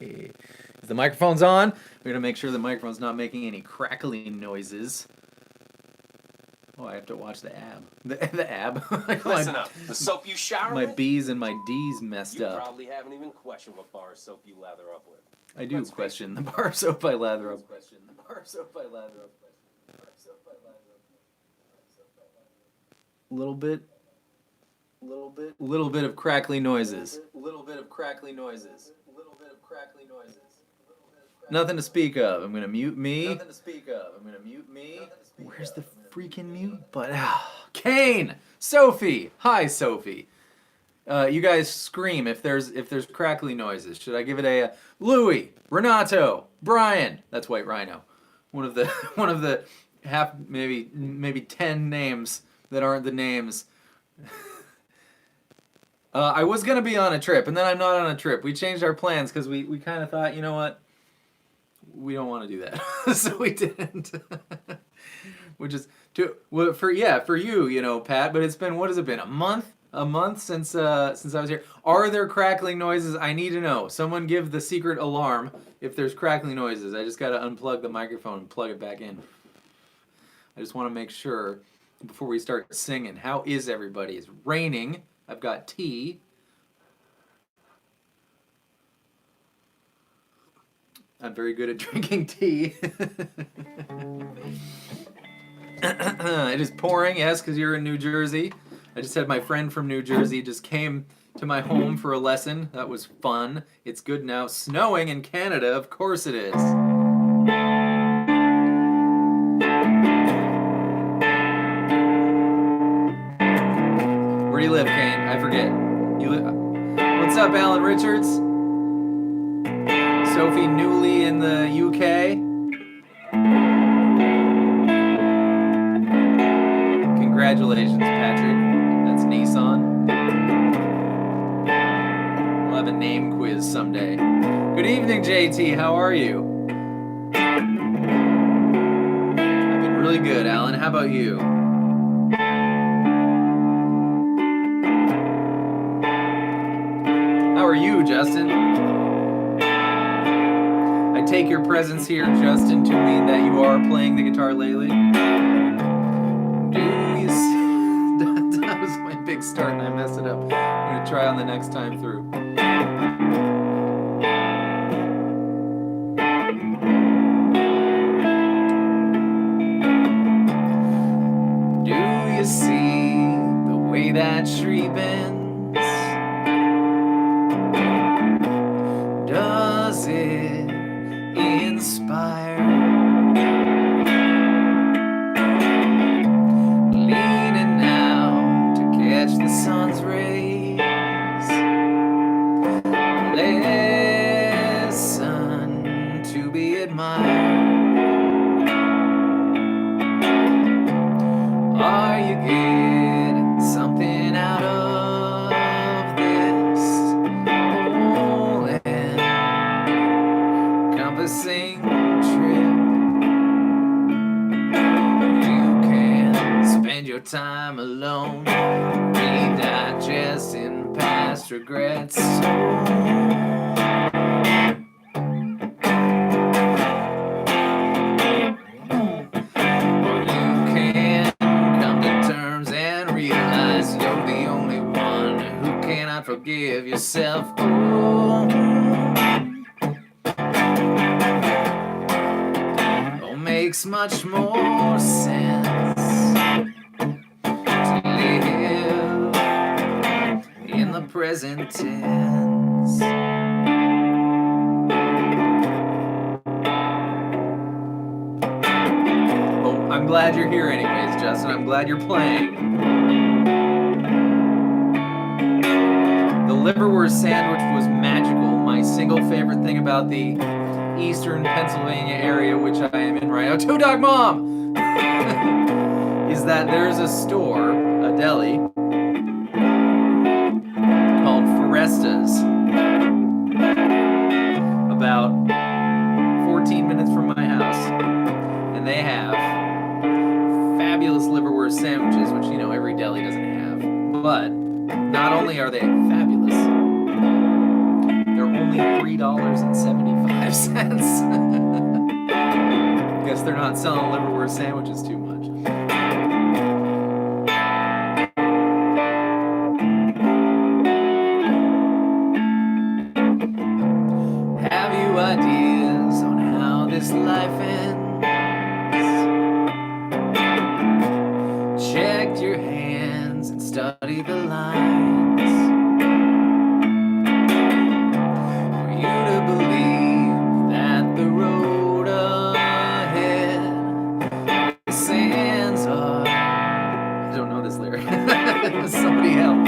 Is the microphone's on? We're gonna make sure the microphone's not making any crackling noises. Oh, I have to watch the ab. The ab. Listen up. The soap you shower My with? B's and my D's messed You up. probably haven't even questioned what bar of soap you lather up with. I do Let's face question the bar of soap I lather up. Little bit of crackly noises. Nothing to speak of. I'm gonna mute me. Where's the freaking mute button? Kane! Sophie! Hi, Sophie. You guys scream if there's crackly noises. Should I give it a Louis, Renato, Brian? That's White Rhino. One of the half maybe 10 names that aren't the names. I was gonna be on a trip, and then I'm not on a trip. We changed our plans because we kind of thought, you know what, we don't want to do that, so we didn't. Which is for you, Pat. But it's been, what has it been, a month since I was here. Are there crackling noises? I need to know. Someone give the secret alarm if there's crackling noises. I just got to unplug the microphone and plug it back in. I just want to make sure before we start singing. How is everybody? It's raining. I've got tea. I'm very good at drinking tea. It is pouring, yes, because you're in New Jersey. I just had my friend from New Jersey just came to my home for a lesson. That was fun. It's good now. Snowing in Canada, of course it is. Where do you live, Kane? I forget. What's up, Alan Richards? Sophie Newley in the UK. Congratulations, Patrick. That's Nissan. We'll have a name quiz someday. Good evening, JT. How are you? I've been really good, Alan. How about you? How are you, Justin? I take your presence here, Justin, to mean that you are playing the guitar lately. That was my big start and I messed it up. I'm going to try on the next time through. Do you see the way that tree bends? Does it inspire? The sun's rays, listen to be admired. Are you getting something out of this whole encompassing trip? You can spend your time alone, digesting past regrets. Or you can come to terms and realize you're the only one who cannot forgive yourself. Oh, makes much more sense in the present tense. Oh, I'm glad you're here anyways, Justin. I'm glad you're playing. The liverwurst sandwich was magical. My single favorite thing about the eastern Pennsylvania area, which I am in right now, Two Dog Mom, is that there's a store, a deli, Restas, about 14 minutes from my house, and they have fabulous liverwurst sandwiches, which every deli doesn't have. But not only are they fabulous, they're only $23.75. Guess they're not selling liverwurst sandwiches too much. Have you ideas on how this life ends? Checked your hands and studied the lines for you to believe that the road ahead, the sands are. I don't know this lyric. Somebody help.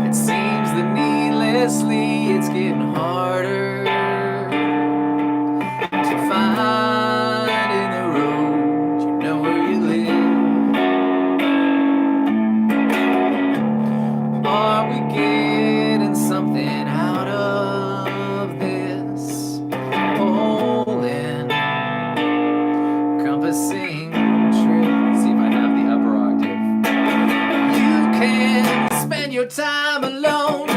It seems that needlessly it's getting harder to find in the road. You know where you live. Are we getting something out of this whole encompassing trip? Let's see if I have the upper octave. You can spend your time alone,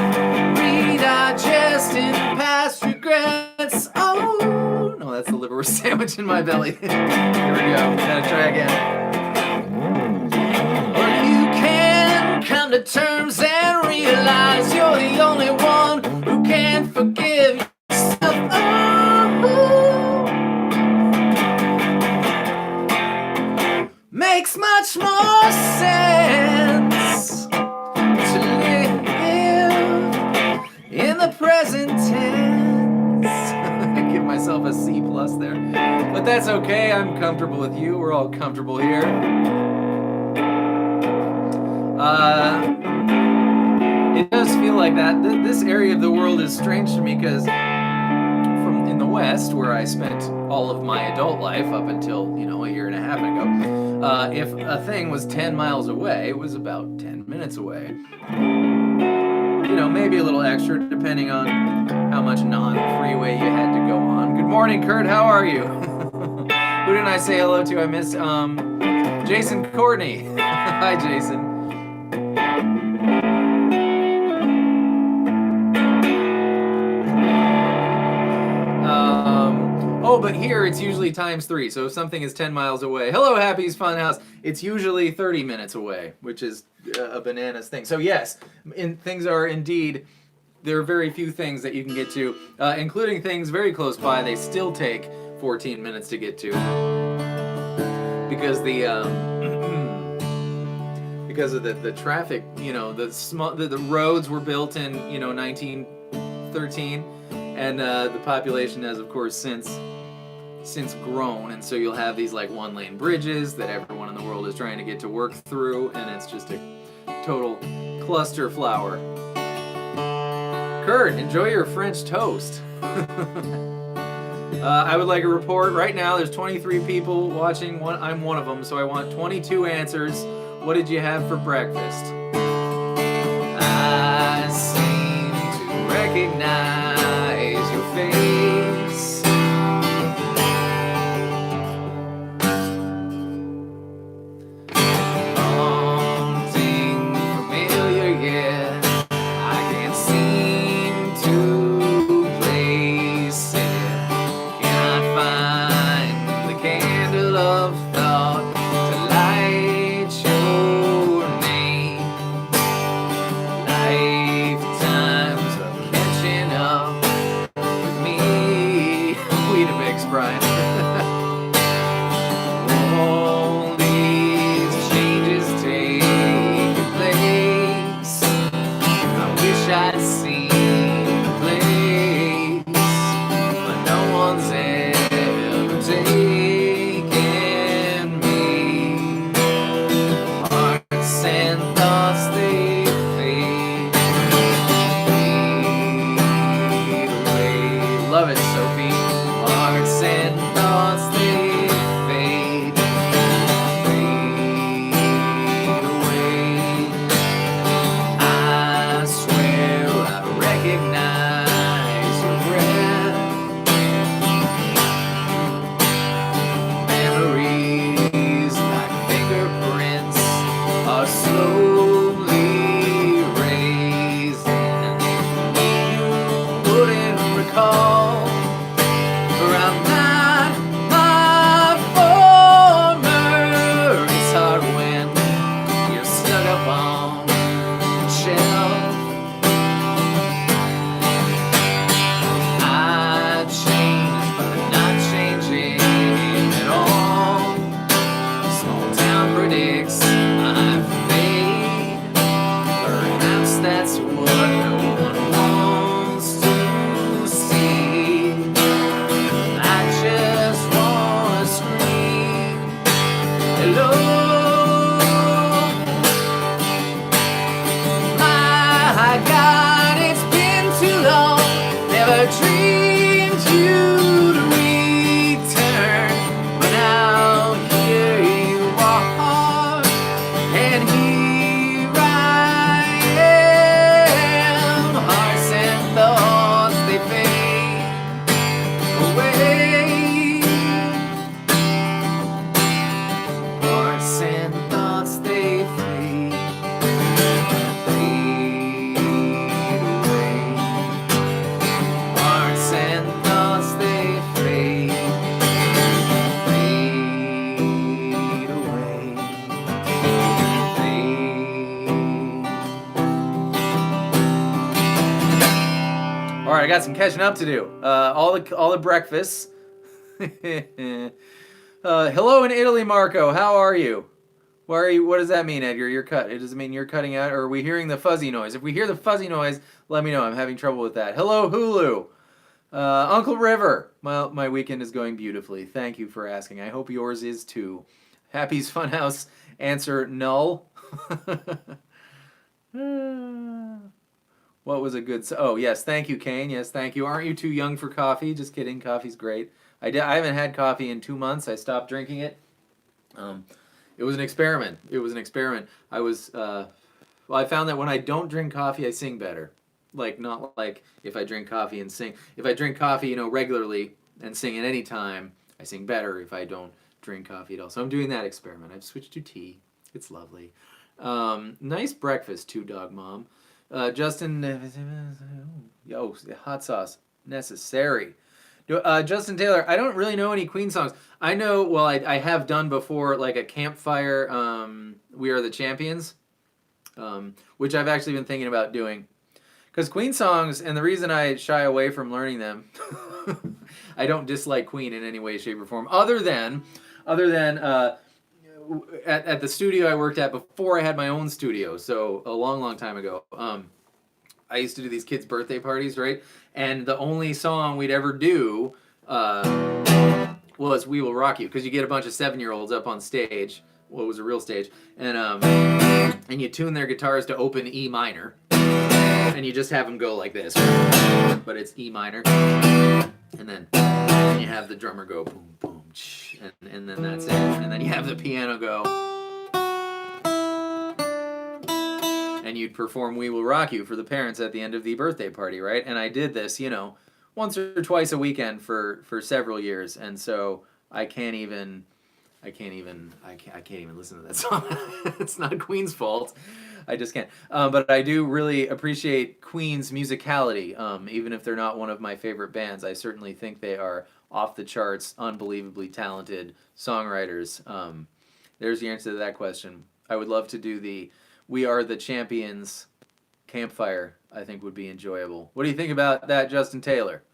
redigesting past regrets. Oh, no, that's the liverwurst sandwich in my belly. Here we go. Gotta try again. Or you can come to terms and realize you're the only one who can forgive yourself. Oh, makes much more sense to live in the present tense. I give myself a C+ there. But that's okay, I'm comfortable with you. We're all comfortable here. It does feel like that. This area of the world is strange to me because from in the West, where I spent all of my adult life up until, a year and a half ago, if a thing was 10 miles away, it was about 10 minutes away. Maybe a little extra depending on how much non-freeway you had to go on. Good morning, Kurt. How are you? Who didn't I say hello to? I missed Jason Courtney. Hi, Jason. But here it's usually ×3. So if something is 10 miles away, hello, Happy's Funhouse, it's usually 30 minutes away, which is a bananas thing. So yes, things are indeed, there are very few things that you can get to, including things very close by. They still take 14 minutes to get to because because of the traffic. The roads were built in 1913, and the population has, of course, since grown, and so you'll have these like one-lane bridges that everyone in the world is trying to get to work through, and it's just a total cluster flower. Kurt, enjoy your French toast. I would like a report right now. There's 23 people watching. I'm one of them, so I want 22 answers. What did you have for breakfast? I seem to recognize your face. slowly raising. right, I got some catching up to do. All the breakfasts. Hello in Italy, Marco. How are you? Why are you? What does that mean, Edgar? You're cut. It doesn't mean you're cutting out, or are we hearing the fuzzy noise? If we hear the fuzzy noise, let me know. I'm having trouble with that. Hello, Hulu. Uncle River. My weekend is going beautifully. Thank you for asking. I hope yours is too. Happy's Funhouse. Answer null. What was a good? Oh yes, thank you, Kane. Yes, thank you. Aren't you too young for coffee? Just kidding. Coffee's great. I haven't had coffee in 2 months. I stopped drinking it. It was an experiment. I found that when I don't drink coffee, I sing better. Like, not like if I drink coffee and sing. If I drink coffee, regularly and sing at any time, I sing better if I don't drink coffee at all. So I'm doing that experiment. I've switched to tea. It's lovely. Nice breakfast, Two Dog Mom. Justin, hot sauce necessary. Justin Taylor, I don't really know any Queen songs. I know, well, I have done before, like a campfire, We Are the Champions, which I've actually been thinking about doing. Because Queen songs, and the reason I shy away from learning them, I don't dislike Queen in any way, shape, or form, other than at the studio I worked at before I had my own studio, so a long, long time ago. I used to do these kids' birthday parties, right? And the only song we'd ever do was "We Will Rock You," because you get a bunch of 7-year-olds up on stage. Well, it was a real stage, and you tune their guitars to open E minor, and you just have them go like this, but it's E minor, and then you have the drummer go boom, boom, and then that's it, and then you have the piano go. And you'd perform "We Will Rock You" for the parents at the end of the birthday party, right? And I did this, once or twice a weekend for several years, and so I can't even listen to that song. It's not Queen's fault. I just can't. But I do really appreciate Queen's musicality, even if they're not one of my favorite bands. I certainly think they are off the charts, unbelievably talented songwriters. There's the answer to that question. I would love to do the "We Are the Champions" campfire. I think would be enjoyable. What do you think about that, Justin Taylor?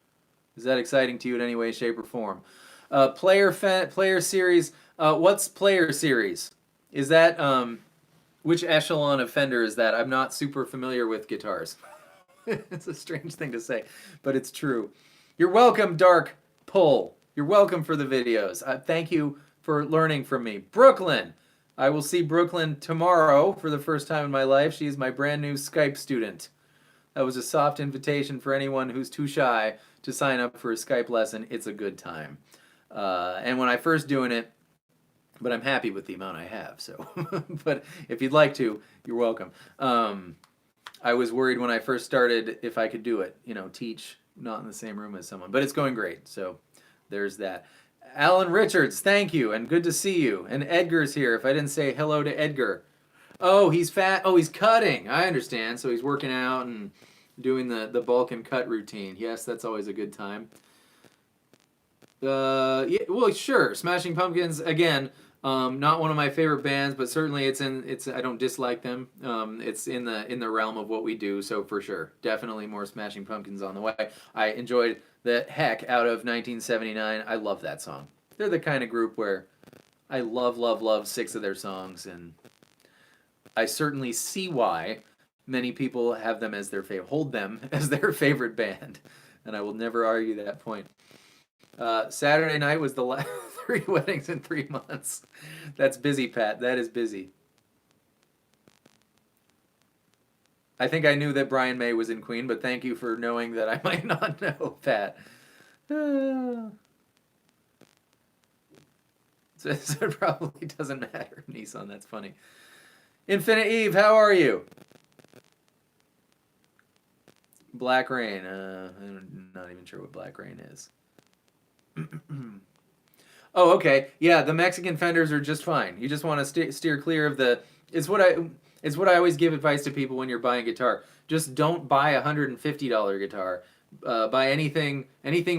Is that exciting to you in any way, shape, or form? Player series. What's player series? Is that which echelon of Fender is that? I'm not super familiar with guitars. It's a strange thing to say, but it's true. You're welcome, Dark Pull. You're welcome for the videos. Thank you for learning from me. Brooklyn. I will see Brooklyn tomorrow for the first time in my life. She is my brand new Skype student. That was a soft invitation for anyone who's too shy to sign up for a Skype lesson. It's a good time. And when I first doing it, but I'm happy with the amount I have. So, but if you'd like to, you're welcome. I was worried when I first started if I could do it, teach not in the same room as someone, but it's going great. So there's that. Alan Richards, thank you, and good to see you. And Edgar's here. If I didn't say hello to Edgar. Oh, he's fat. Oh, he's cutting. I understand. So he's working out and doing the bulk and cut routine. Yes, that's always a good time. Yeah, well, sure. Smashing Pumpkins, again, not one of my favorite bands, but certainly it's I don't dislike them. It's in the realm of what we do, so for sure. Definitely more Smashing Pumpkins on the way. I enjoyed the heck out of 1979. I love that song. They're the kind of group where I love 6 of their songs, and I certainly see why many people have them as hold them as their favorite band, and I will never argue that point. Saturday night was the last 3 weddings in 3 months. That's busy, Pat. That is busy. I think I knew that Brian May was in Queen, but thank you for knowing that I might not know, Pat. So it probably doesn't matter, Nissan. That's funny. Infinite Eve, how are you? Black Rain. I'm not even sure what Black Rain is. Oh, okay. Yeah, the Mexican Fenders are just fine. You just want to steer clear of the. It's what I always give advice to people when you're buying a guitar. Just don't buy a $150 guitar. Buy anything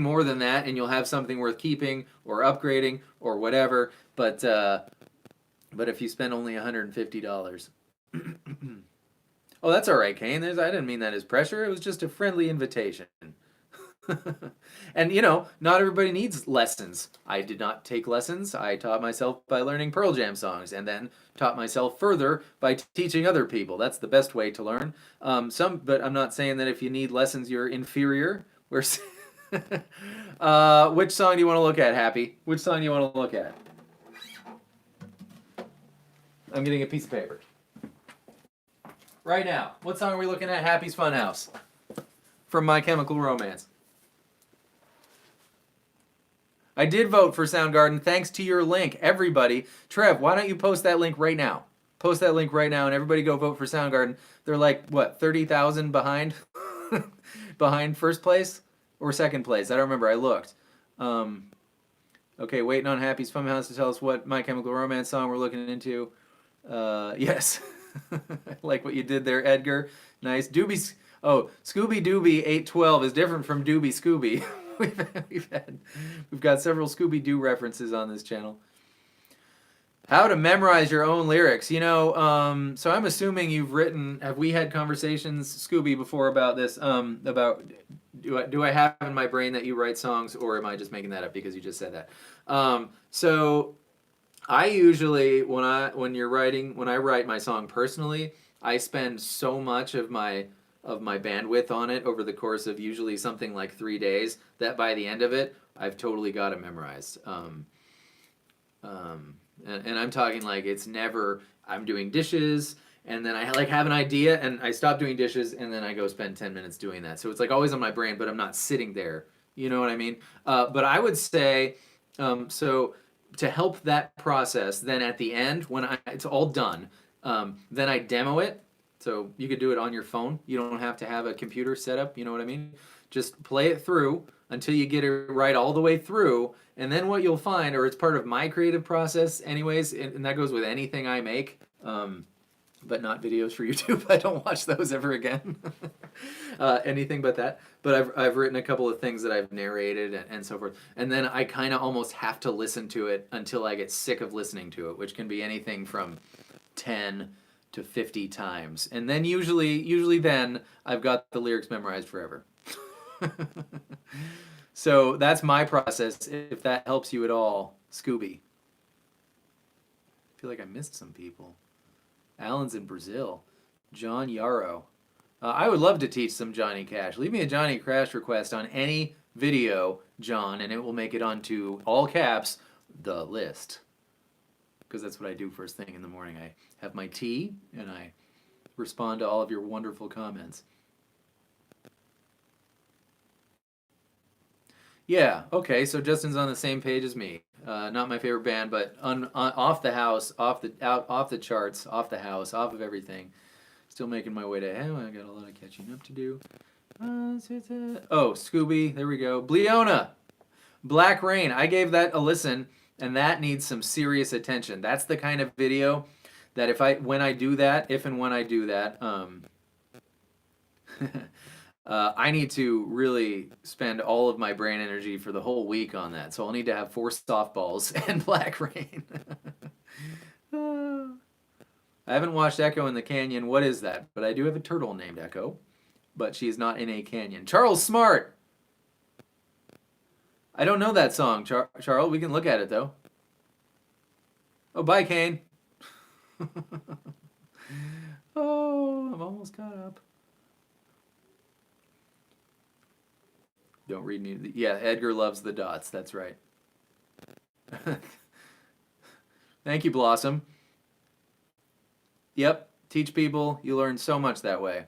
more than that, and you'll have something worth keeping or upgrading or whatever. But if you spend only $150, oh, that's all right, Kane. I didn't mean that as pressure. It was just a friendly invitation. And, you know, not everybody needs lessons. I did not take lessons. I taught myself by learning Pearl Jam songs and then taught myself further by teaching other people. That's the best way to learn. But I'm not saying that if you need lessons, you're inferior. We're which song do you want to look at, Happy? Which song do you want to look at? I'm getting a piece of paper. Right now. What song are we looking at? Happy's Funhouse. From My Chemical Romance. I did vote for Soundgarden thanks to your link. Everybody. Trev, why don't you post that link right now? Post that link right now and everybody go vote for Soundgarden. They're like, what, 30,000 behind? Behind first place? Or second place? I don't remember. I looked. Okay, waiting on Happy's Funhouse to tell us what My Chemical Romance song we're looking into. Yes. I like what you did there, Edgar. Nice. Scooby Dooby 812 is different from Doobie Scooby. We've got several Scooby Doo references on this channel. How to memorize your own lyrics. You know, so I'm assuming have we had conversations, Scooby, before about this? About do I have in my brain that you write songs, or am I just making that up because you just said that? So I usually when I write my song personally, I spend so much of my bandwidth on it over the course of usually something like 3 days that by the end of it I've totally got it memorized. And I'm talking like it's never I'm doing dishes and then I like have an idea and I stop doing dishes and then I go spend 10 minutes doing that. So it's like always on my brain, but I'm not sitting there. You know what I mean? But I would say so to help that process, then at the end when it's all done, then I demo it. So you could do it on your phone. You don't have to have a computer set up. You know what I mean? Just play it through until you get it right all the way through. And then what you'll find, or it's part of my creative process anyways, and that goes with anything I make, but not videos for YouTube. I don't watch those ever again. Anything but that. But I've written a couple of things that I've narrated and so forth. And then I kind of almost have to listen to it until I get sick of listening to it, which can be anything from 10 to 50 times. And then usually then I've got the lyrics memorized forever. So that's my process, if that helps you at all, Scooby. I feel like I missed some people. Alan's in Brazil. John Yarrow. I would love to teach some Johnny Cash. Leave me a Johnny Cash request on any video, John, and it will make it onto, all caps, the list. Because that's what I do first thing in the morning. I have my tea, and I respond to all of your wonderful comments. Yeah, okay, so Justin's on the same page as me. Not my favorite band, but off the house, off the charts, off the house, off of everything. Still making my way to hell. I got a lot of catching up to do. Oh, Scooby, there we go. Bleona, Black Rain. I gave that a listen, and that needs some serious attention. That's the kind of video that if and when I do that, I need to really spend all of my brain energy for the whole week on that. So I'll need to have 4 softballs and Black Rain. I haven't watched Echo in the Canyon. What is that? But I do have a turtle named Echo. But she's not in a canyon. Charles Smart! I don't know that song, Charles. We can look at it, though. Oh, bye, Kane. Oh, I'm almost caught up. Don't read me. Yeah, Edgar loves the dots. That's right. Thank you, Blossom. Yep, teach people. You learn so much that way.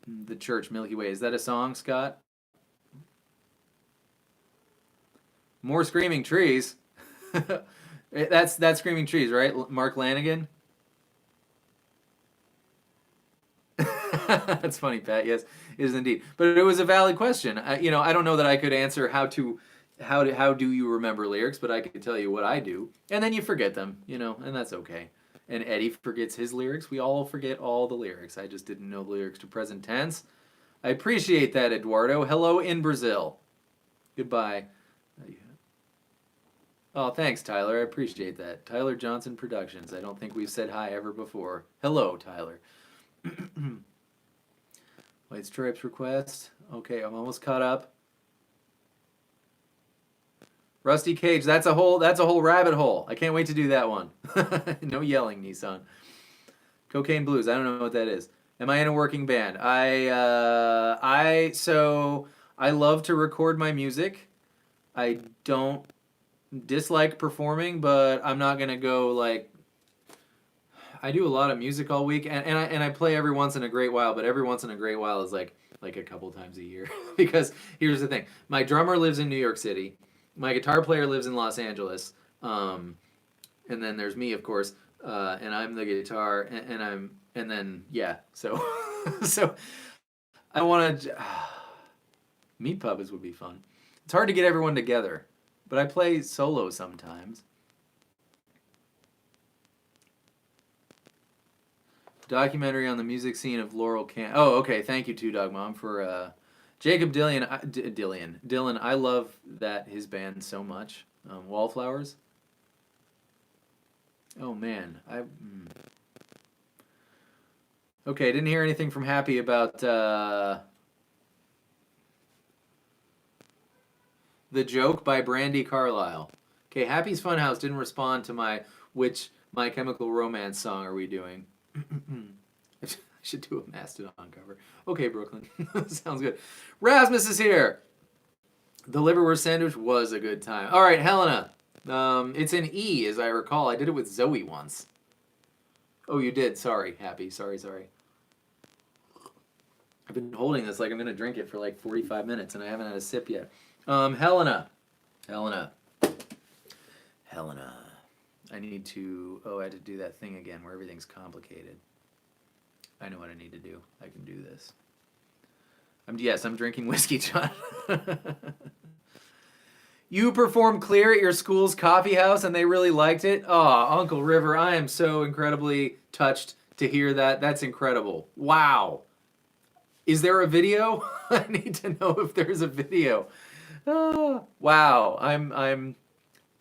The Church, Milky Way. Is that a song, Scott? More Screaming Trees. That's Screaming Trees, right? Mark Lanigan? That's funny, Pat. Yes, it is indeed. But it was a valid question. I don't know that I could answer how do you remember lyrics, but I could tell you what I do. And then you forget them, and that's okay. And Eddie forgets his lyrics. We all forget all the lyrics. I just didn't know the lyrics to present tense. I appreciate that, Eduardo. Hello in Brazil. Goodbye. Oh, thanks, Tyler. I appreciate that. Tyler Johnson Productions. I don't think we've said hi ever before. Hello, Tyler. White Stripes request. Okay, I'm almost caught up. Rusty Cage, that's a whole rabbit hole. I can't wait to do that one. No yelling, Nissan. Cocaine Blues, I don't know what that is. Am I in a working band? So I love to record my music. I don't dislike performing, but I'm not gonna go like. I do a lot of music all week, and I play every once in a great while, but every once in a great while is like a couple times a year. Because here's the thing: my drummer lives in New York City, my guitar player lives in Los Angeles, and then there's me, of course, and I'm the guitar, and then yeah, so so I want to. Meat puppets would be fun. It's hard to get everyone together, but I play solo sometimes. Documentary on the music scene of Laurel Can. Oh, okay. Thank you, Two Dog Mom, for Jacob Dylan. I love his band so much. Wallflowers. Oh man, Okay, didn't hear anything from Happy about The Joke by Brandy Carlisle. Okay, Happy's Funhouse didn't respond to which My Chemical Romance song are we doing? I should do a Mastodon cover. Okay, Brooklyn. Sounds good. Rasmus is here. The Liverwurst sandwich was a good time. All right, Helena. It's an E, as I recall. I did it with Zoe once. Oh, you did. Sorry, Happy. Sorry. I've been holding this like I'm going to drink it for like 45 minutes, and I haven't had a sip yet. Helena. I need to... Oh, I had to do that thing again where everything's complicated. I know what I need to do. I can do this. I'm drinking whiskey, John. You performed Clear at your school's coffee house and they really liked it? Oh, Uncle River, I am so incredibly touched to hear that. That's incredible. Wow. Is there a video? I need to know if there's a video. Oh, wow. I'm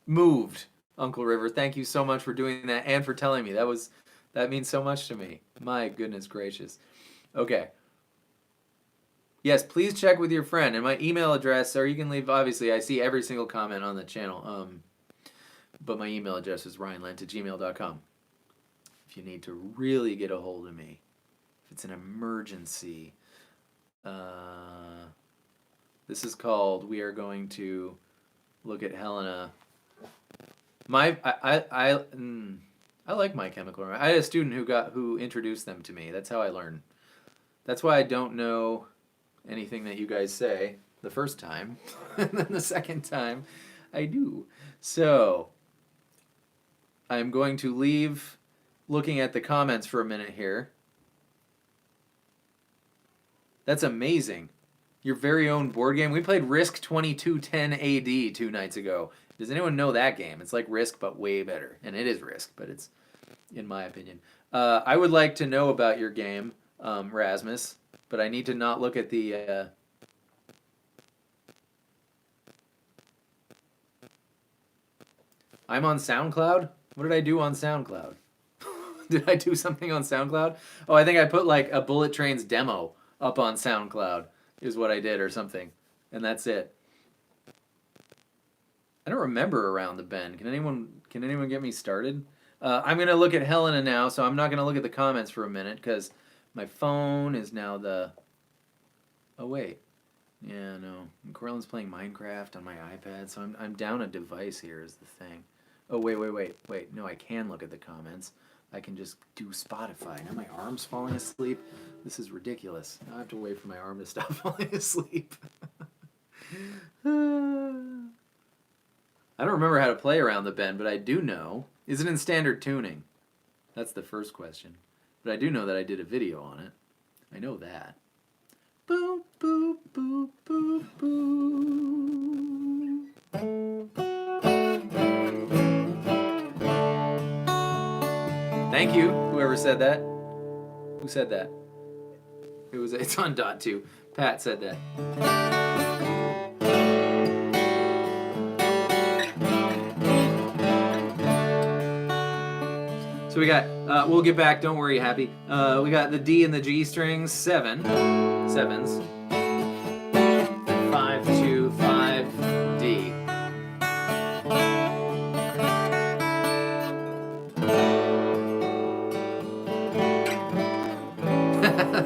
moved, Uncle River. Thank you so much for doing that and for telling me. That means so much to me. My goodness gracious. Okay. Yes, please check with your friend. And my email address, or you can leave, obviously, I see every single comment on the channel. But my email address is ryanlendt@gmail.com. If you need to really get a hold of me, if it's an emergency, this is called, we are going to look at Helena. I like My Chemical Romance. I had a student who introduced them to me. That's how I learned. That's why I don't know anything that you guys say the first time, and then the second time I do. So I'm going to leave looking at the comments for a minute here. That's amazing. Your very own board game. We played Risk 2210 AD 2 nights ago. Does anyone know that game? It's like Risk, but way better. And it is Risk, but it's, in my opinion. I would like to know about your game, Rasmus, but I need to not look at the... I'm on SoundCloud? What did I do on SoundCloud? Did I do something on SoundCloud? Oh, I think I put like a Bullet Trains demo up on SoundCloud is what I did or something. And that's it. I don't remember Around the Bend. Can anyone get me started? I'm going to look at Helena now, so I'm not going to look at the comments for a minute because my phone is now the... Oh, wait. Yeah, no. Corellin's playing Minecraft on my iPad, so I'm down a device here is the thing. Oh, wait. No, I can look at the comments. I can just do Spotify. Now my arm's falling asleep. This is ridiculous. I have to wait for my arm to stop falling asleep. I don't remember how to play Around the Bend, but I do know. Is it in standard tuning? That's the first question. But I do know that I did a video on it. I know that. Boop, boop, boop, boop, boop. Thank you, whoever said that. Who said that? It's on dot two. Pat said that. So we got, we'll get back, don't worry, Happy. We got the D and the G strings, 7. sevens. 5, 2, 5, D.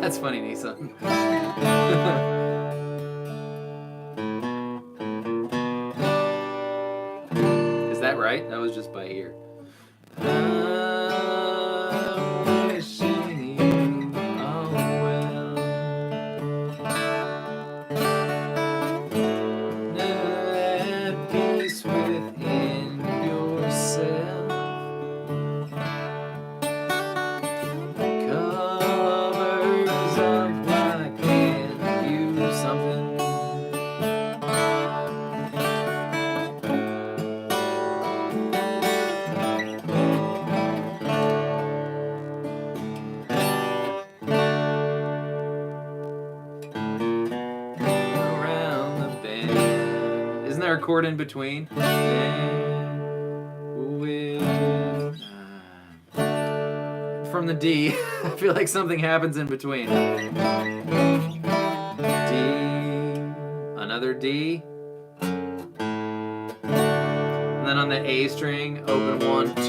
That's funny, Nissan. Is that right? That was just by ear. I'm wishing you all well. At peace within yourself. Covers up like can't use something. Around the bend. Isn't there a chord in between? And with, from the D, I feel like something happens in between. D, another D. And then on the A string, open 1, 2.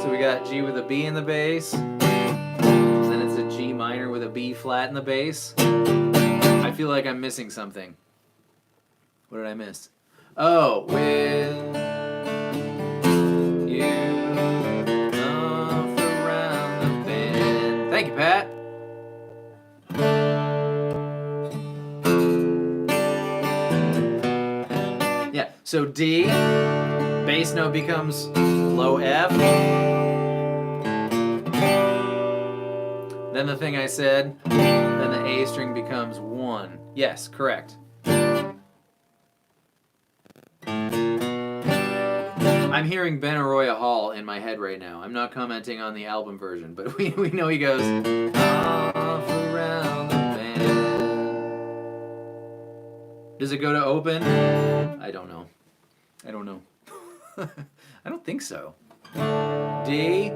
So we got G with a B in the bass. Then it's a G minor with a B flat in the bass. I feel like I'm missing something. What did I miss? Oh, with you off around the bend. Thank you, Pat. Yeah, so D, bass note becomes low F. Then the thing I said, then the A string becomes 1. Yes, correct. I'm hearing Ben Arroyo Hall in my head right now. I'm not commenting on the album version, but we know he goes off around the bend. Does it go to open? I don't know. I don't know. I don't think so. D,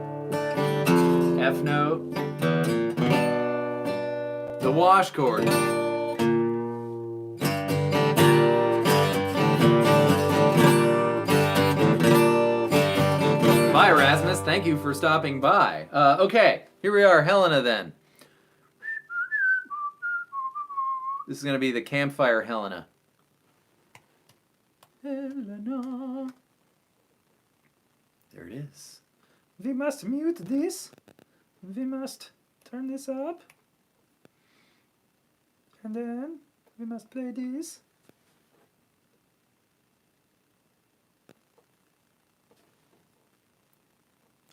F note, the wash chord. Bye, Erasmus. Thank you for stopping by. Okay, here we are, Helena then. This is going to be the campfire Helena. Helena. There it is. We must mute this. We must turn this up. And then we must play this.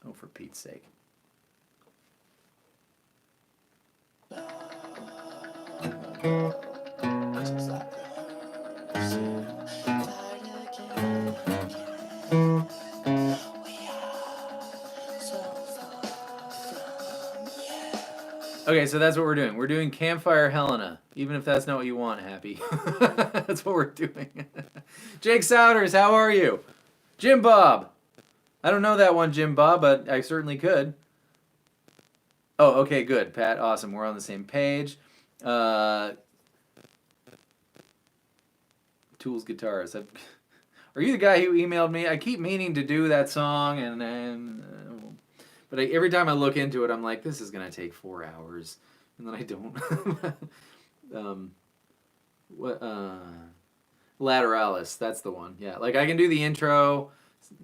Oh, for Pete's sake. Okay, so that's what we're doing. We're doing Campfire Helena, even if that's not what you want, Happy. That's what we're doing. Jake Souders, how are you? Jim Bob. I don't know that one, Jim Bob, but I certainly could. Oh, okay, good, Pat. Awesome. We're on the same page. Tools Guitars. Are you the guy who emailed me? I keep meaning to do that song, but every time I look into it, I'm like, this is going to take 4 hours. And then I don't. Lateralis, that's the one. Yeah, like I can do the intro,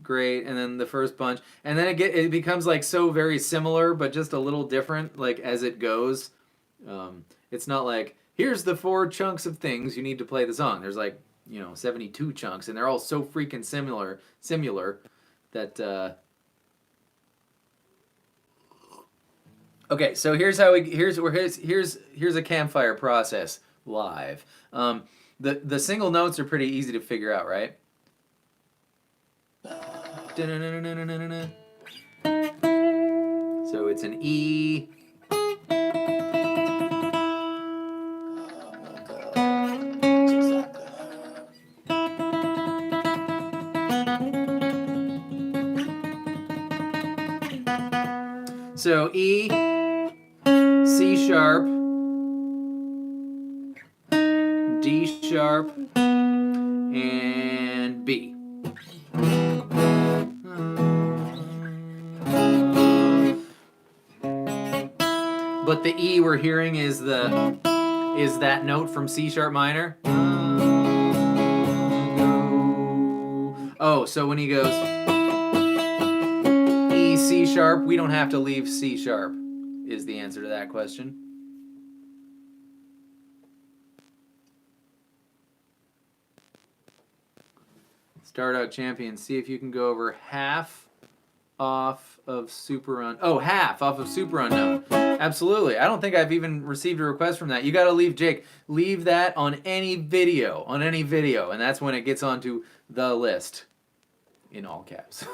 great, and then the first bunch. And then it becomes like so very similar, but just a little different, like as it goes. It's not like, here's the 4 chunks of things you need to play the song. There's like, 72 chunks, and they're all so freaking similar that... Okay, so here's a campfire process live. The single notes are pretty easy to figure out, right? So it's an E. So E, C sharp, D sharp, and B. But the E we're hearing is that note from C sharp minor. Oh, so when he goes E, C sharp, we don't have to leave C sharp, is the answer to that question. Start out champion. See if you can go over half off of super unknown. Oh, half off of super unknown. Absolutely. I don't think I've even received a request from that. You got to leave, Jake. Leave that on any video, and that's when it gets onto the list. In all caps,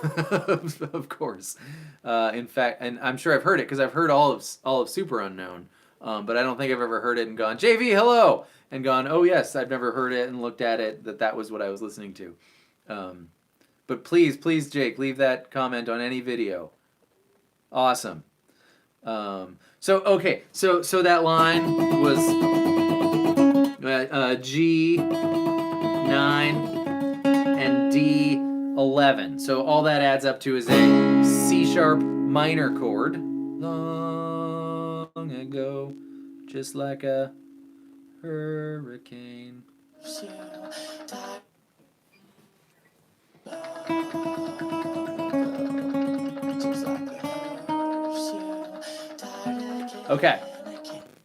of course. In fact, and I'm sure I've heard it because I've heard all of Super Unknown, but I don't think I've ever heard it and gone, JV, hello, and gone, oh yes, I've never heard it and looked at it, that was what I was listening to. But please, Jake, leave that comment on any video. Awesome. So that line was G9 and D11. So all that adds up to is a C sharp minor chord. Long ago, just like a hurricane. Okay.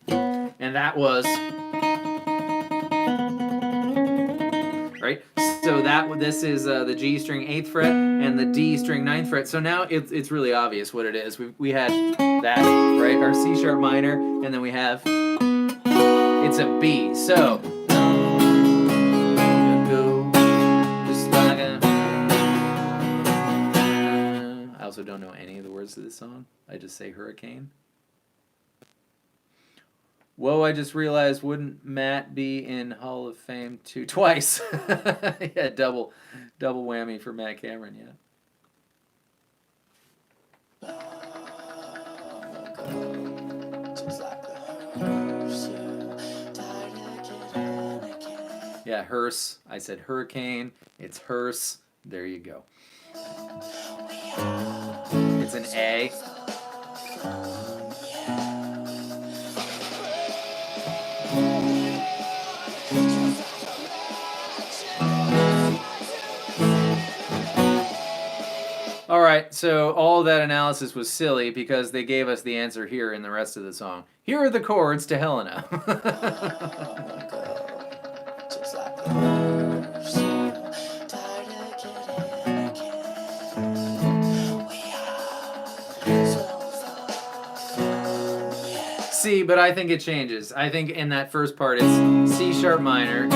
And that was right. So this is the G string 8th fret and the D string 9th fret. So now it's really obvious what it is. We had that, right? Our C sharp minor, and then we have it's a B. So I also don't know any of the words to this song. I just say hurricane. Whoa, I just realized, wouldn't Matt be in Hall of Fame twice? Yeah, double whammy for Matt Cameron, yeah. Yeah, hearse. I said hurricane. It's hearse. There you go. It's an A. All right, so all of that analysis was silly because they gave us the answer here in the rest of the song. Here are the chords to Helena. C, but I think it changes. I think in that first part it's C sharp minor.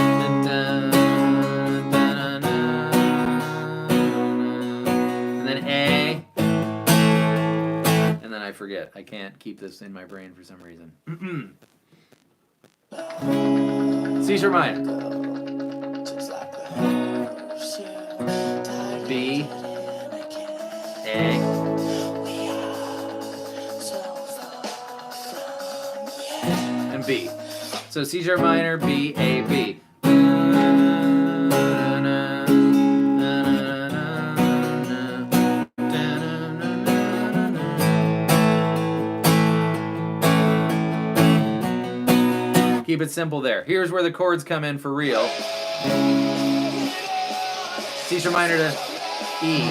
I forget. I can't keep this in my brain for some reason. C sharp minor. B. A. And B. So C sharp minor, B, A, B. Keep it simple there. Here's where the chords come in for real. C sharp minor to E.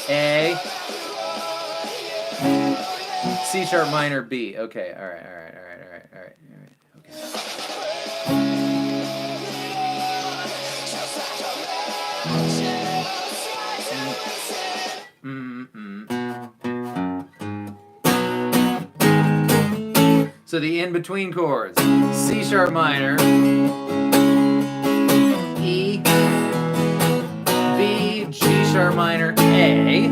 A. C sharp minor, B. Okay, all right. Okay. So the in-between chords, C sharp minor, E, B, G sharp minor, A,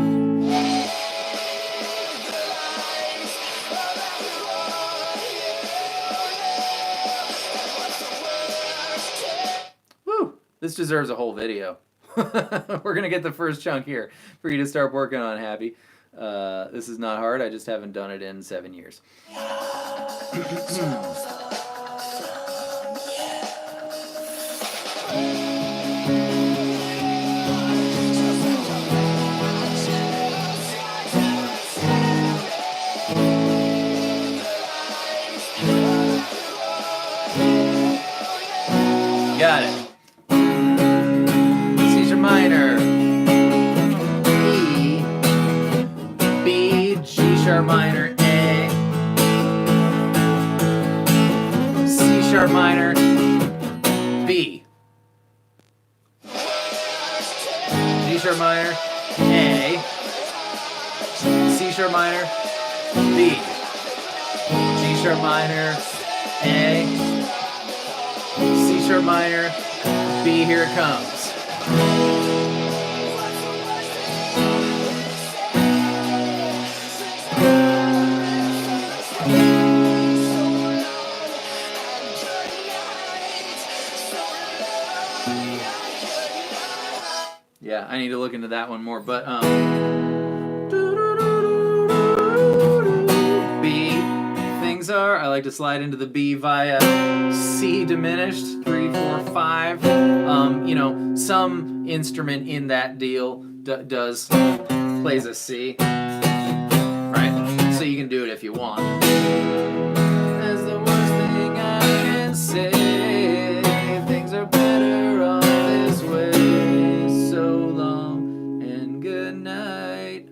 woo, this deserves a whole video. We're going to get the first chunk here for you to start working on, Happy. This is not hard. I just haven't done it in 7 years. Got it. C minor. E. B. G sharp minor. A. C sharp minor. B. G sharp minor. A. C sharp minor. B. G sharp minor. A. C sharp minor, B, here it comes. Yeah, I need to look into that one more, but B, things are, I like to slide into the B via C diminished, 3, 4, 5. You know, some instrument in that deal plays a C, right? So you can do it if you want. That's the worst thing I can say. Things are better on this way. So long and good night.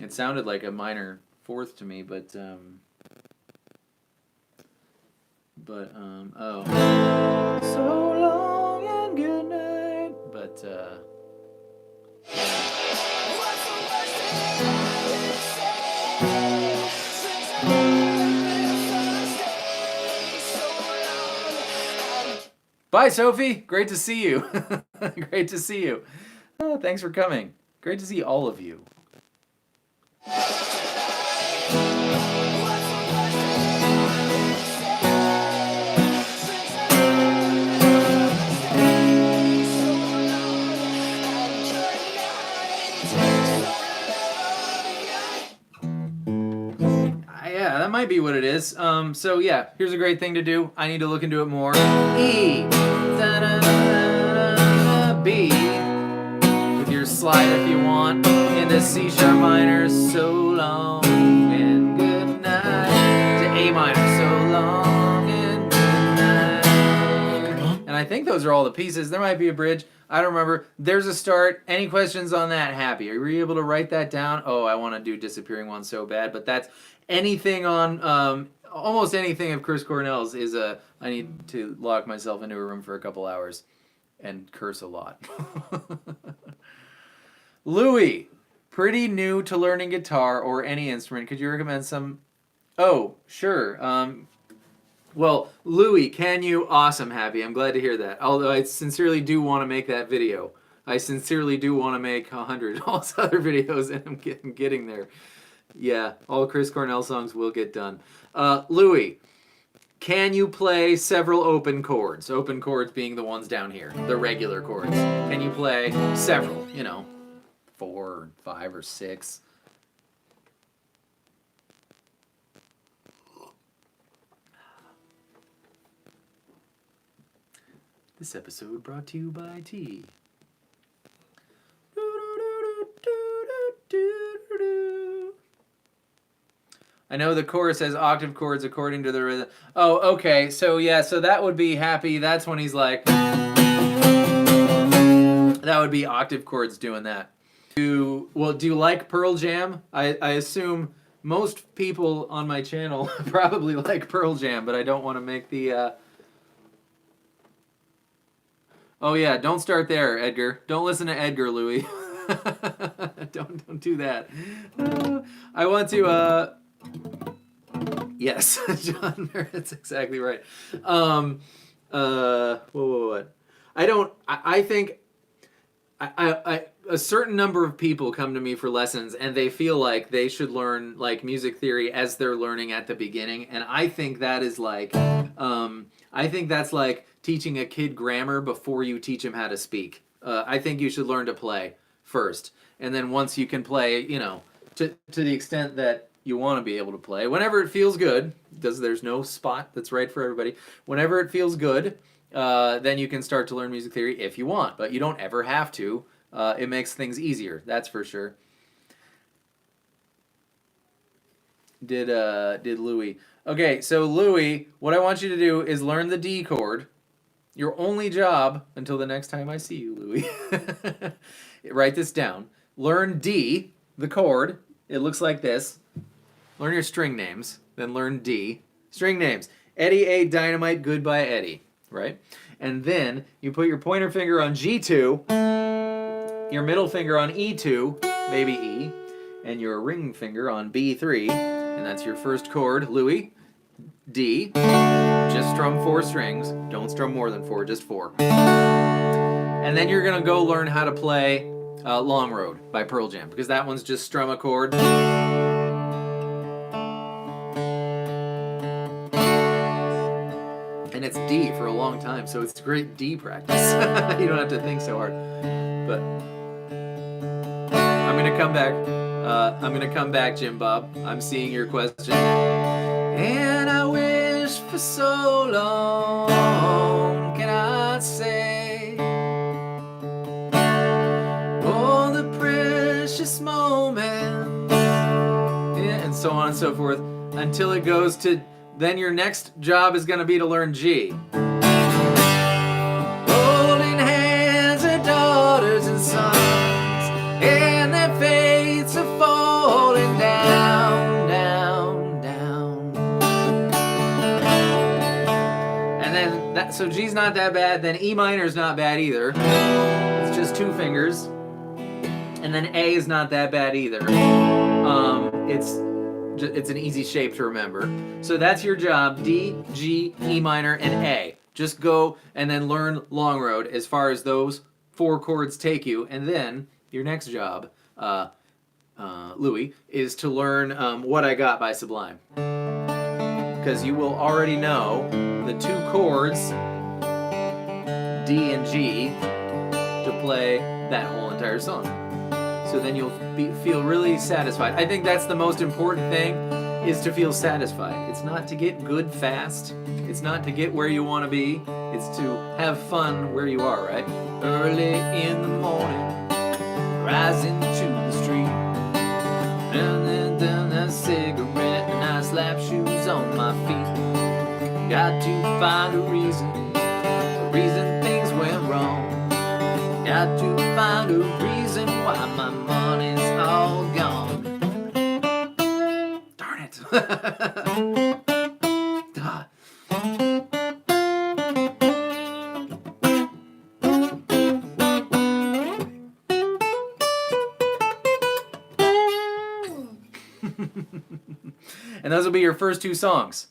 It sounded like a minor fourth to me, but oh. So long and good night. But, bye, Sophie. Great to see you. Great to see you. Oh, thanks for coming. Great to see all of you. Yeah, that might be what it is. So yeah, here's a great thing to do. I need to look into it more. E, B, with your slide if you want, into C sharp minor, so long and good night, to A minor, so long and good night. And I think those are all the pieces. There might be a bridge. I don't remember. There's a start. Any questions on that? Happy. Are you able to write that down? Oh, I want to do Disappearing One so bad, but that's anything on almost anything of Chris Cornell's is I need to lock myself into a room for a couple hours and curse a lot. Louis, pretty new to learning guitar or any instrument. Could you recommend some? Oh, sure. Well, Louis, can you? Awesome, Happy. I'm glad to hear that. Although I sincerely do want to make that video. I sincerely do want to make 100 all those other videos, and I'm getting there. Yeah, all Chris Cornell songs will get done. Louis, can you play several open chords? Open chords being the ones down here, the regular chords. Can you play several? 4 or 5 or 6. This episode brought to you by tea. I know the chorus has octave chords according to the rhythm. Oh, okay. So yeah, so that would be Happy. That's when he's like, that would be octave chords doing that. Do you like Pearl Jam? I assume most people on my channel probably like Pearl Jam, but I don't want to make the Oh yeah, don't start there, Edgar. Don't listen to Edgar, Louis. Don't do that. I want to yes, John Merritt's exactly right. What? I think a certain number of people come to me for lessons and they feel like they should learn like music theory as they're learning at the beginning, and I think that is like I think that's like teaching a kid grammar before you teach him how to speak. I think you should learn to play first, and then once you can play, to the extent that you want to be able to play. Whenever it feels good, there's no spot that's right for everybody. Whenever it feels good, then you can start to learn music theory if you want, but you don't ever have to. It makes things easier, that's for sure. Did Louis. Okay, so Louis, what I want you to do is learn the D chord. Your only job until the next time I see you, Louis. Write this down. Learn D, the chord. It looks like this. Learn your string names, then learn D. String names. Eddie A. Dynamite, Goodbye Eddie, right? And then you put your pointer finger on G2, your middle finger on E2, maybe E, and your ring finger on B3, and that's your first chord, Louis. D. Just strum 4 strings. Don't strum more than 4, just 4. And then you're going to go learn how to play Long Road by Pearl Jam, because that one's just strum a chord. And it's D for a long time, so it's great D practice. You don't have to think so hard. But I'm going to come back. Jim Bob. I'm seeing your question. And I wish for so long, can I say, all the precious moments, yeah, and so on and so forth, until it goes to, then your next job is going to be to learn G. Holding hands are daughters and sons, and their fates are falling down, down, down. And then, so G's not that bad, then E minor's not bad either. It's just 2 fingers. And then A is not that bad either. It's an easy shape to remember. So that's your job, D, G, E minor, and A. Just go and then learn Long Road as far as those 4 chords take you. And then your next job, Louis, is to learn What I Got by Sublime. Because you will already know the 2 chords, D and G, to play that whole entire song. So then you'll feel really satisfied. I think that's the most important thing, is to feel satisfied. It's not to get good fast. It's not to get where you want to be. It's to have fun where you are, right? Early in the morning, rising to the street, and then down a cigarette, and I slap shoes on my feet. Got to find a reason things went wrong. Got to find a reason why my money's all gone. Darn it. God. And those will be your first 2 songs.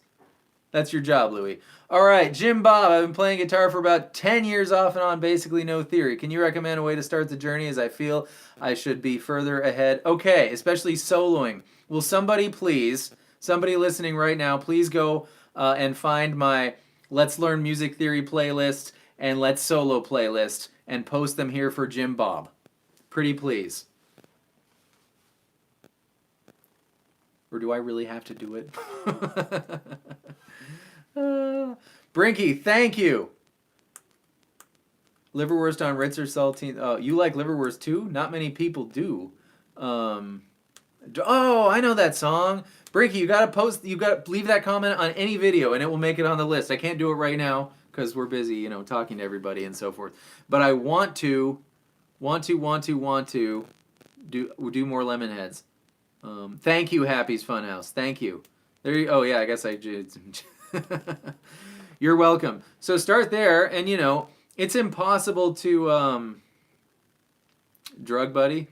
That's your job, Louis. All right, Jim Bob. I've been playing guitar for about 10 years off and on, basically no theory. Can you recommend a way to start the journey, as I feel I should be further ahead? Okay, especially soloing. Will somebody listening right now, please go and find my Let's Learn Music Theory playlist and Let's Solo playlist and post them here for Jim Bob. Pretty please. Or do I really have to do it? Brinky, thank you. Liverwurst on Ritz or saltine. Oh, you like liverwurst too? Not many people do. Oh, I know that song. Brinky, you gotta leave that comment on any video and it will make it on the list. I can't do it right now because we're busy, talking to everybody and so forth. But I want to do more lemon heads. Thank you, Happy's Funhouse. Thank you. There you. Oh yeah, I guess I did. You're welcome. So start there, and it's impossible to drug buddy.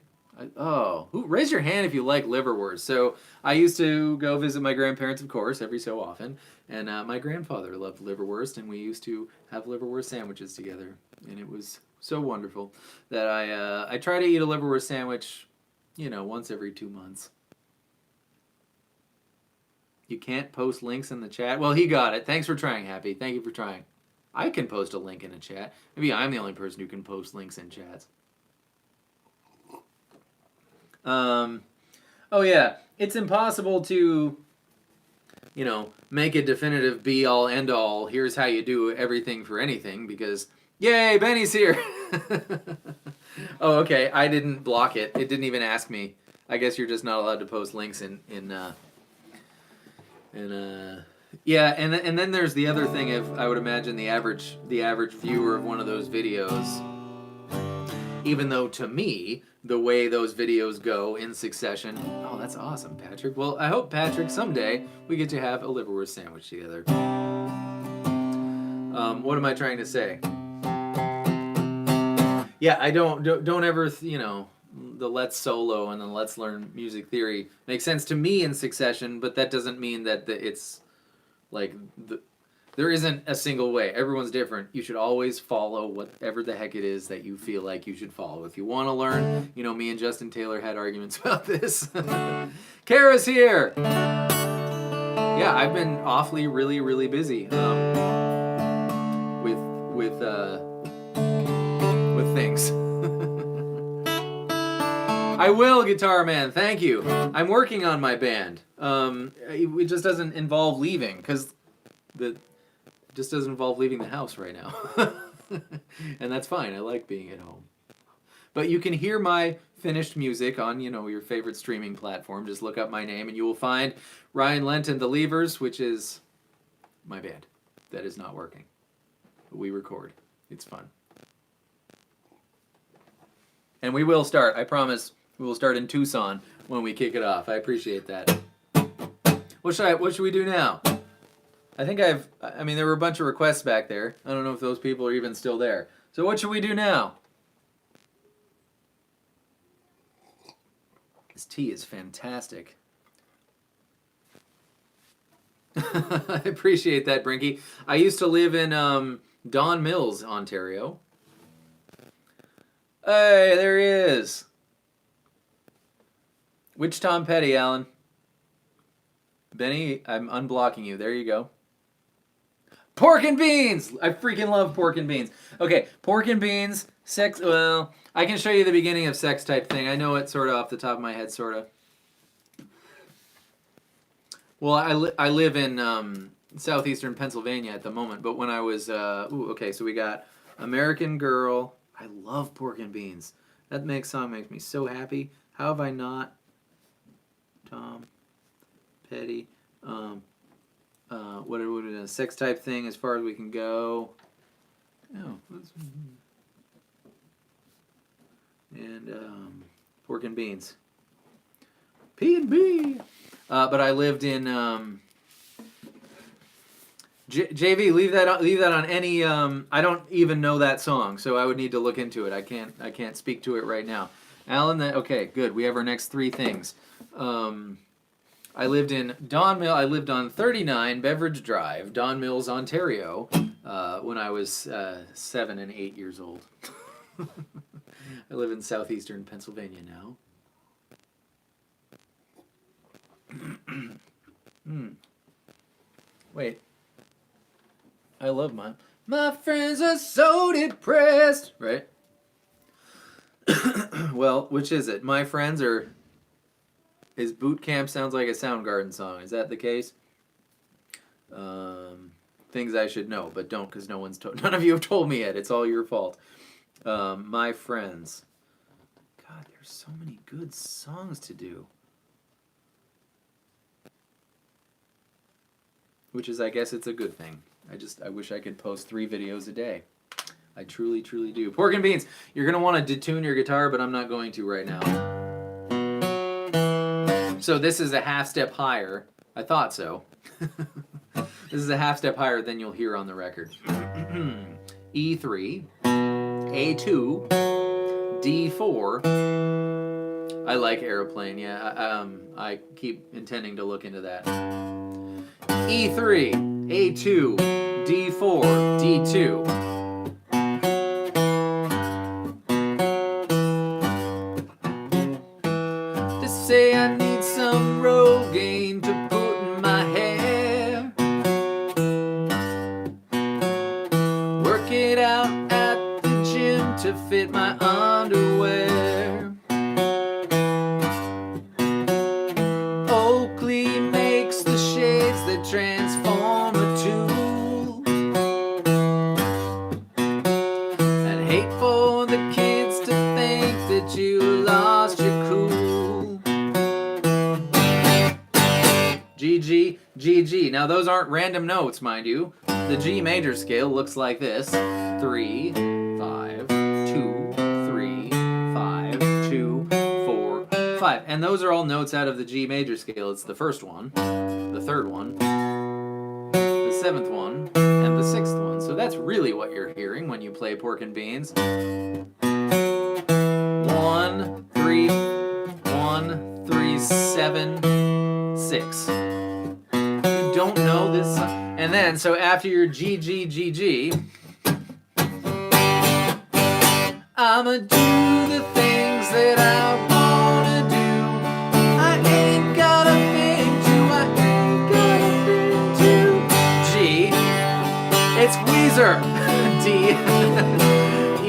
Raise your hand if you like liverwurst. So I used to go visit my grandparents, of course, every so often, and my grandfather loved liverwurst, and we used to have liverwurst sandwiches together, and it was so wonderful that I try to eat a liverwurst sandwich, once every 2 months. You can't post links in the chat? Well, he got it. Thanks for trying, Happy. Thank you for trying. I can post a link in a chat. Maybe I'm the only person who can post links in chats. Oh yeah, it's impossible to, make a definitive be all end all. Here's how you do everything for anything because, yay, Benny's here. Oh, okay. I didn't block it. It didn't even ask me. I guess you're just not allowed to post links yeah, and then there's the other thing. If I would imagine the average viewer of one of those videos, even though to me the way those videos go in succession, oh, that's awesome, Patrick. Well, I hope, Patrick, someday we get to have a liverwurst sandwich together. What am I trying to say? Yeah, I don't ever, the let's solo and the let's learn music theory makes sense to me in succession, but that doesn't mean that it's like there isn't a single way. Everyone's different. You should always follow whatever the heck it is that you feel like you should follow. If you want to learn, me and Justin Taylor had arguments about this. Kara's here. Yeah, I've been awfully, really, really busy with things. I will, Guitar Man. Thank you. I'm working on my band. It just doesn't involve leaving because it just doesn't involve leaving the house right now, and that's fine. I like being at home. But you can hear my finished music on your favorite streaming platform. Just look up my name and you will find Ryan Lendt and the Levers, which is my band. That is not working. But we record. It's fun. And we will start. I promise we will start in Tucson when we kick it off. I appreciate that. What should we do now? I think there were a bunch of requests back there. I don't know if those people are even still there. So what should we do now? This tea is fantastic. I appreciate that, Brinky. I used to live in Don Mills, Ontario. Hey, there he is. Which Tom Petty, Alan? Benny, I'm unblocking you. There you go. Pork and beans! I freaking love pork and beans. Okay, pork and beans, sex, well, I can show you the beginning of sex type thing. I know it sort of off the top of my head, sort of. Well, I live in southeastern Pennsylvania at the moment, but when I was, okay, so we got American Girl. I love pork and beans. That song makes me so happy. How have I not? Tom Petty. What a sex type thing as far as we can go. Oh, and pork and beans. P&B. But I lived in JV. Leave that on any. I don't even know that song, so I would need to look into it. I can't speak to it right now. Alan, okay, good. We have our next three things. I lived in Don Mill. I lived on 39 Beveridge Drive, Don Mills, Ontario, when I was 7 and 8 years old. I live in southeastern Pennsylvania now. Wait. I love mine. My friends are so depressed. Right? Well, which is it? My friends or is Boot Camp sounds like a Soundgarden song. Is that the case? Things I should know, but don't because none of you have told me yet. It's all your fault. My friends. God, there's so many good songs to do. Which is, I guess, it's a good thing. I wish I could post 3 videos a day. I truly, truly do. Pork and beans. You're going to want to detune your guitar, but I'm not going to right now. So this is a half step higher. I thought so. This is a half step higher than you'll hear on the record. E3, A2, D4. I like Aeroplane, yeah. I keep intending to look into that. E3, A2, D4, D2. To say I need some Rogaine to put in my hair. Work it out at the gym to fit my underwear. that you lost your cool. G, G, G, G. Now those aren't random notes, mind you. The G major scale looks like this. 3, 5, 2, 3, 5, 2, 4, 5. And those are all notes out of the G major scale. It's the first one, the third one, the seventh one, and the sixth one. So that's really what you're hearing when you play Pork and Beans. 1, 3, 1, 3, 7, 6. You don't know this song. And then, so after your G, G, G, G, I'ma do the things that I wanna do. I ain't got a thing to, I ain't got a thing to. G, it's Weezer. D,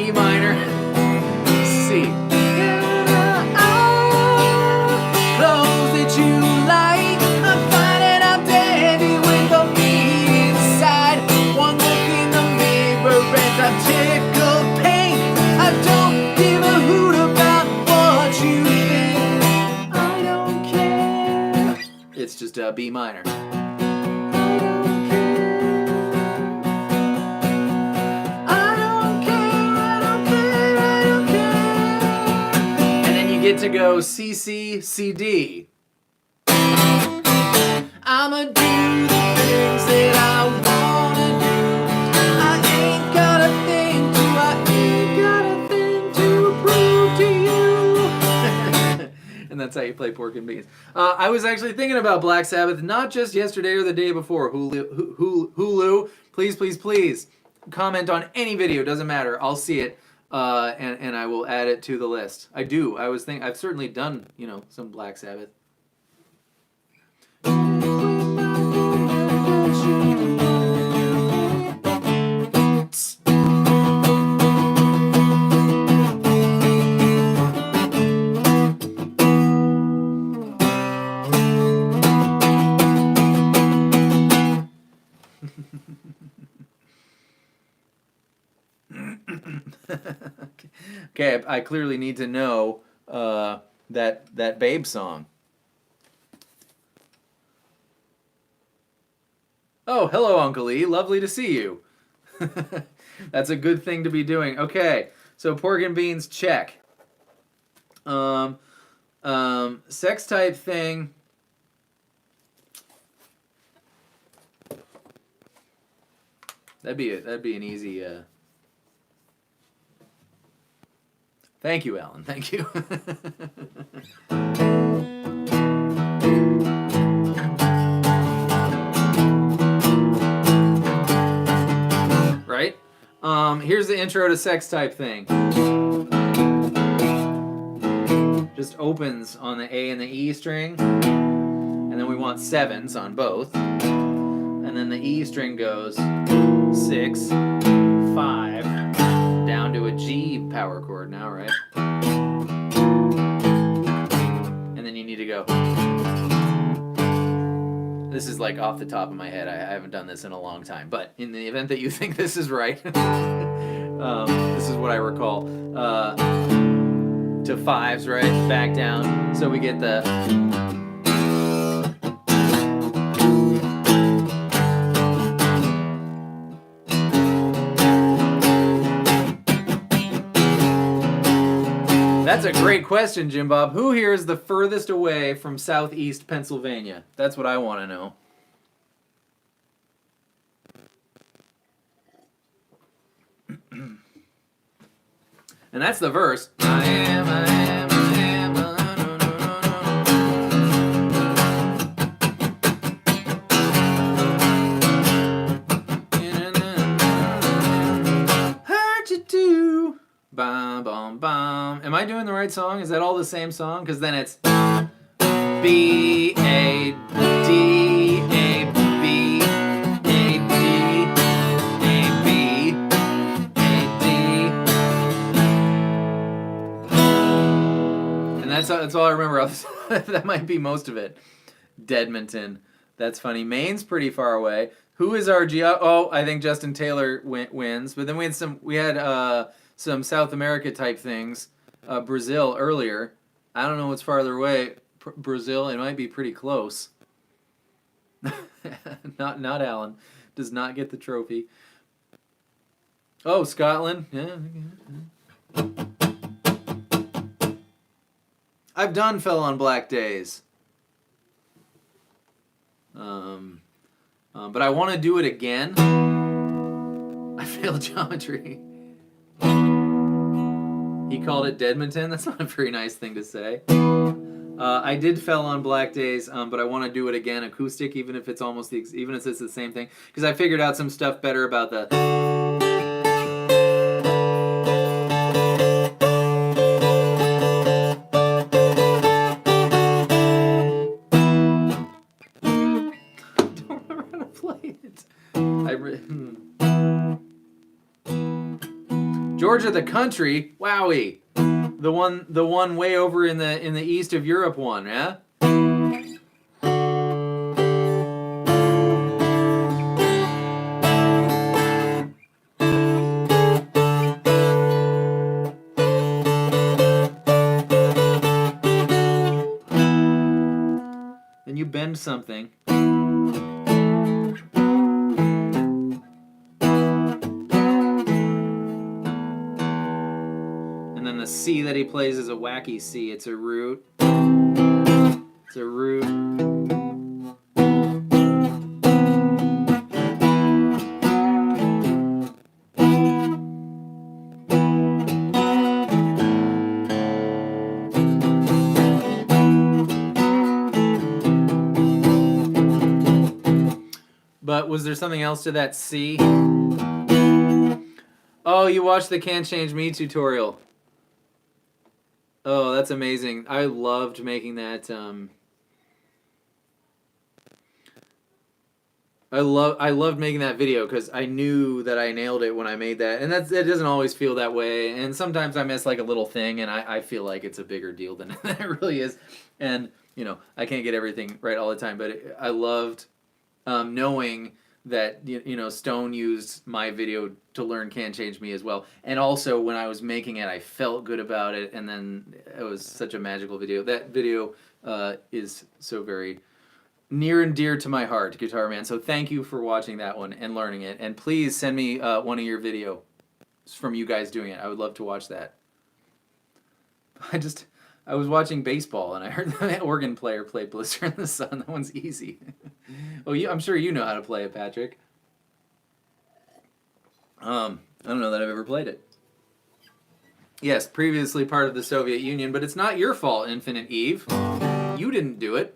E minor, C. Clothes that you like, I'm finding out dandy with a me inside. One look in the mirror and I tickle pink. I don't give a hoot about what you think. I don't care. It's just a B minor. I don't care. I don't care. I don't care. I don't care. And then you get to go C, C, C, D. I'ma do the things that I wanna do. I ain't got a thing to, I ain't got a thing to prove to you. And that's how you play Pork and Beans. I was actually thinking about Black Sabbath, not just yesterday or the day before. Hulu, please, please, please comment on any video. Doesn't matter. I'll see it, and I will add it to the list. I do. I've certainly done, some Black Sabbath. Okay, I clearly need to know that Babe song. Oh, hello, Uncle E. Lovely to see you. That's a good thing to be doing. Okay, so Pork and Beans, check. Sex type thing. That'd be an easy. Thank you, Alan. Thank you. Right? Here's the intro to Sex Type Thing. Just opens on the A and the E string, and then we want sevens on both. And then the E string goes 6, 5, down to a G power chord now, right? And then you need to go. This is like off the top of my head. I haven't done this in a long time. But in the event that you think this is right, this is what I recall. To 5s, right? Back down. So we get the... That's a great question, Jim Bob. Who here is the furthest away from southeast Pennsylvania? That's what I want to know. And that's the verse. I am, I am, I am, no, no, no. Hurt you too. Bum, bum, bum. Am I doing the right song? Is that all the same song? Because then it's B, A, D, A, B, A, D, A, B, A, D. And that's all I remember. That might be most of it. Deadmonton. That's funny. Maine's pretty far away. Who is our I think Justin Taylor wins. But then we had some South America type things. Brazil earlier. I don't know what's farther away. Brazil, it might be pretty close. Not Alan. Does not get the trophy. Oh, Scotland. Yeah. I've done Fell on Black Days. But I want to do it again. I failed geometry. He called it Deadmonton. That's not a very nice thing to say. I did Fell on Black Days, but I want to do it again acoustic, even if it's almost even if it's the same thing, because I figured out some stuff better about the. Don't remember how to play it. Georgia, the country, wowie. The one way over in the east of Europe one, yeah? Then you bend something. And then the C that he plays is a wacky C. It's a root. It's a root. But was there something else to that C? Oh, you watched the Can't Change Me tutorial. Oh, that's amazing. I loved making that. I loved making that video because I knew that I nailed it when I made that, and it doesn't always feel that way. And sometimes I miss like a little thing, and I feel like it's a bigger deal than it really is. And I can't get everything right all the time, but I loved knowing that Stone used my video to learn Can't Change Me as well. And also when I was making it, I felt good about it, and then it was such a magical video. That video is so very near and dear to my heart, Guitar Man. So thank you for watching that one and learning it. And please send me one of your videos from you guys doing it. I would love to watch that. I was watching baseball and I heard the organ player play Blister in the Sun. That one's easy. Oh, I'm sure you know how to play it, Patrick. I don't know that I've ever played it. Yes, previously part of the Soviet Union, but it's not your fault, Infinite Eve. You didn't do it.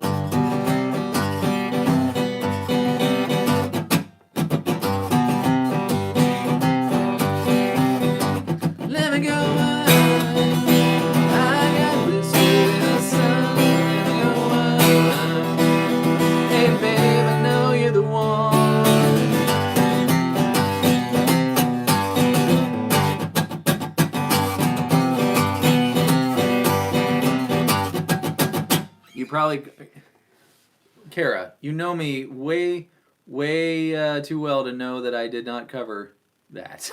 Let me go. Probably, Kara, you know me way too well to know that I did not cover that.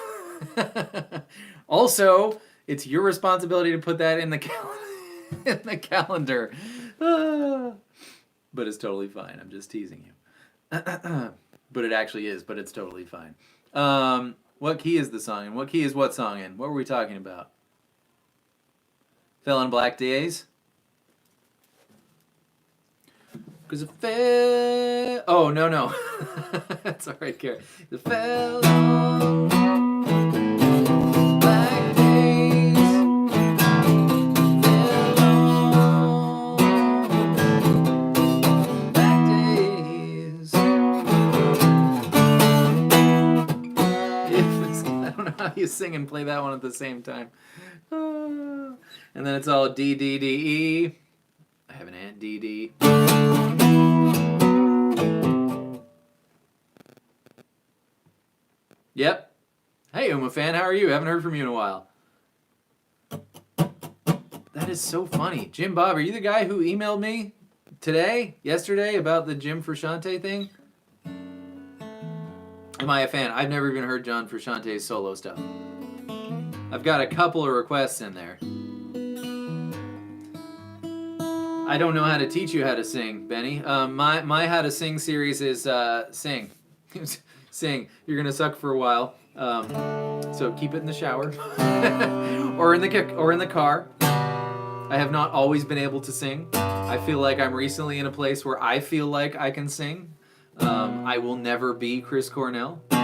Also, it's your responsibility to put that in the calendar. But it's totally fine. I'm just teasing you. But it actually is. But it's totally fine. What key is the song in? What key is what song in? What were we talking about? Fell on Black Days. Because it fell. Oh, no. That's all right, Kara. It fell on black days. Fell on black days. I don't know how you sing and play that one at the same time. And then it's all D, D, D, E. I have an Aunt D, D. Yep. Hey, Uma fan, how are you? Haven't heard from you in a while. That is so funny. Jim Bob, are you the guy who emailed me yesterday, about the Jim Frusciante thing? Am I a fan? I've never even heard John Frusciante's solo stuff. I've got a couple of requests in there. I don't know how to teach you how to sing, Benny. My how to sing series is sing. Sing. You're gonna suck for a while. So keep it in the shower or in the car. I have not always been able to sing. I feel like I'm recently in a place where I feel like I can sing. I will never be Chris Cornell. You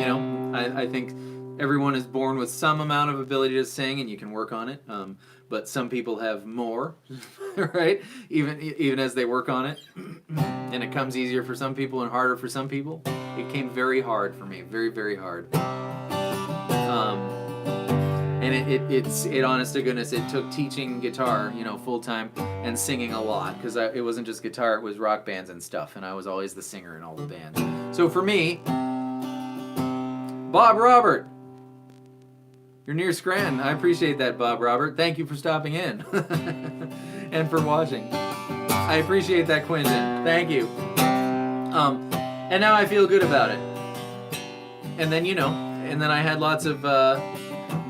know, I think everyone is born with some amount of ability to sing, and you can work on it. But some people have more, right? Even as they work on it, and it comes easier for some people and harder for some people. It came very hard for me, very, very hard. And it honest to goodness, it took teaching guitar, full time, and singing a lot, because it wasn't just guitar, it was rock bands and stuff, and I was always the singer in all the bands. So for me, Bob Robert, you're near Scranton. I appreciate that, Bob Robert. Thank you for stopping in and for watching. I appreciate that, Quinton. Thank you. And now I feel good about it. And then, I had lots of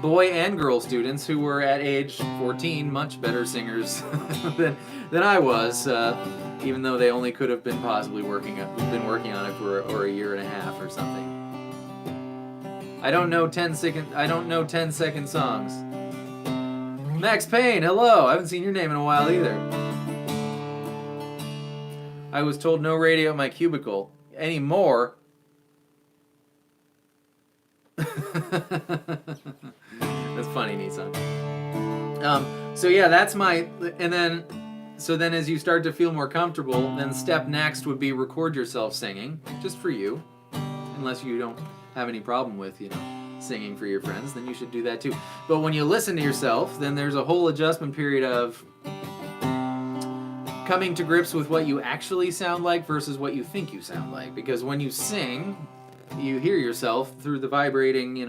boy and girl students who were at age 14 much better singers than I was, even though they only could have been possibly working on it for a year and a half or something. I don't know 10-second songs. Max Payne, hello. I haven't seen your name in a while either. I was told no radio at my cubicle anymore. That's funny, Nissan. So yeah, that's my, and then as you start to feel more comfortable, then step next would be record yourself singing, just for you, unless you don't have any problem with, singing for your friends, then you should do that too. But when you listen to yourself, then there's a whole adjustment period of coming to grips with what you actually sound like versus what you think you sound like. Because when you sing, you hear yourself through the vibrating,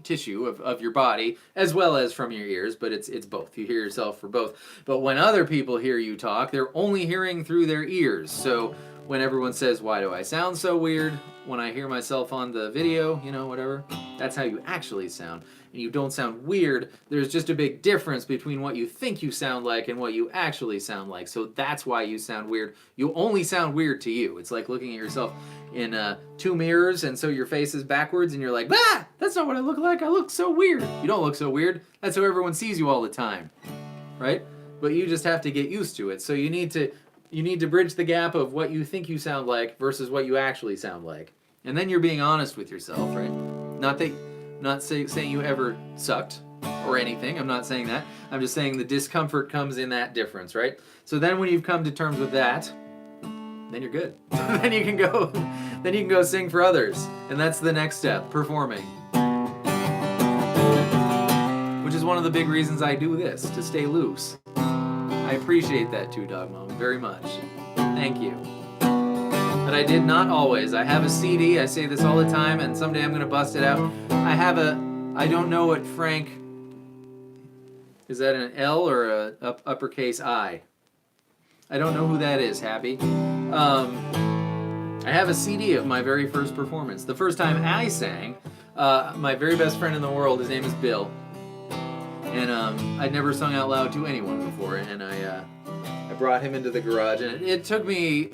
tissue of your body, as well as from your ears, but it's both. You hear yourself for both. But when other people hear you talk, they're only hearing through their ears. So when everyone says, why do I sound so weird? When I hear myself on the video, whatever, that's how you actually sound. And you don't sound weird. There's just a big difference between what you think you sound like and what you actually sound like. So that's why you sound weird. You only sound weird to you. It's like looking at yourself in two mirrors, and so your face is backwards, and you're like, that's not what I look like. I look so weird. You don't look so weird. That's how everyone sees you all the time, right? But you just have to get used to it. So you need to bridge the gap of what you think you sound like versus what you actually sound like. And then you're being honest with yourself, right? Not saying you ever sucked or anything. I'm not saying that. I'm just saying the discomfort comes in that difference, right? So then when you've come to terms with that, then you're good. then you can go sing for others. And that's the next step, performing. Which is one of the big reasons I do this, to stay loose. I appreciate that too, Dog Mom, very much. Thank you. But I did not always. I have a CD, I say this all the time, and someday I'm going to bust it out. I don't know what Frank, is that an L or a uppercase I? I don't know who that is, Happy. I have a CD of my very first performance. The first time I sang, my very best friend in the world, his name is Bill. And I'd never sung out loud to anyone before, and I brought him into the garage, and it took me,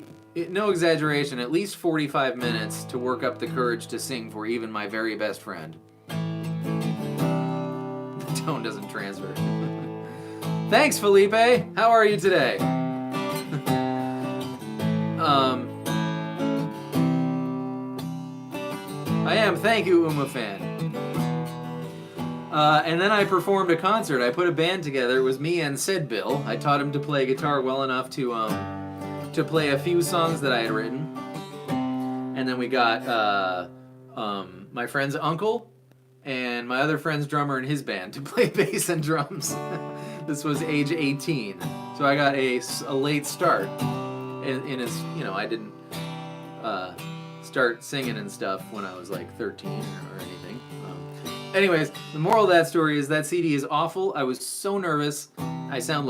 no exaggeration, at least 45 minutes to work up the courage to sing for even my very best friend. The tone doesn't transfer. Thanks, Felipe. How are you today? I am. Thank you, Uma Fan. And then I performed a concert. I put a band together. It was me and Sid Bill. I taught him to play guitar well enough to play a few songs that I had written. And then we got my friend's uncle and my other friend's drummer in his band to play bass and drums. This was age 18. So I got a late start. In his, I didn't start singing and stuff when I was like 13 or anything. Anyways, the moral of that story is that CD is awful. I was so nervous. I sounded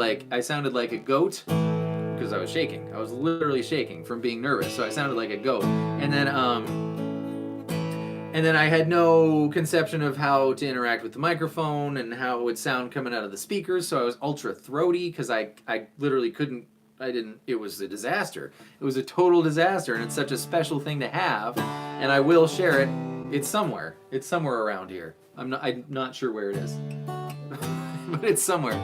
like a goat because I was shaking. I was literally shaking from being nervous, so I sounded like a goat. And and then I had no conception of how to interact with the microphone and how it would sound coming out of the speakers, so I was ultra throaty because I literally couldn't, it was a disaster. It was a total disaster, and it's such a special thing to have, and I will share it. It's somewhere around here. I'm not sure where it is, but it's somewhere.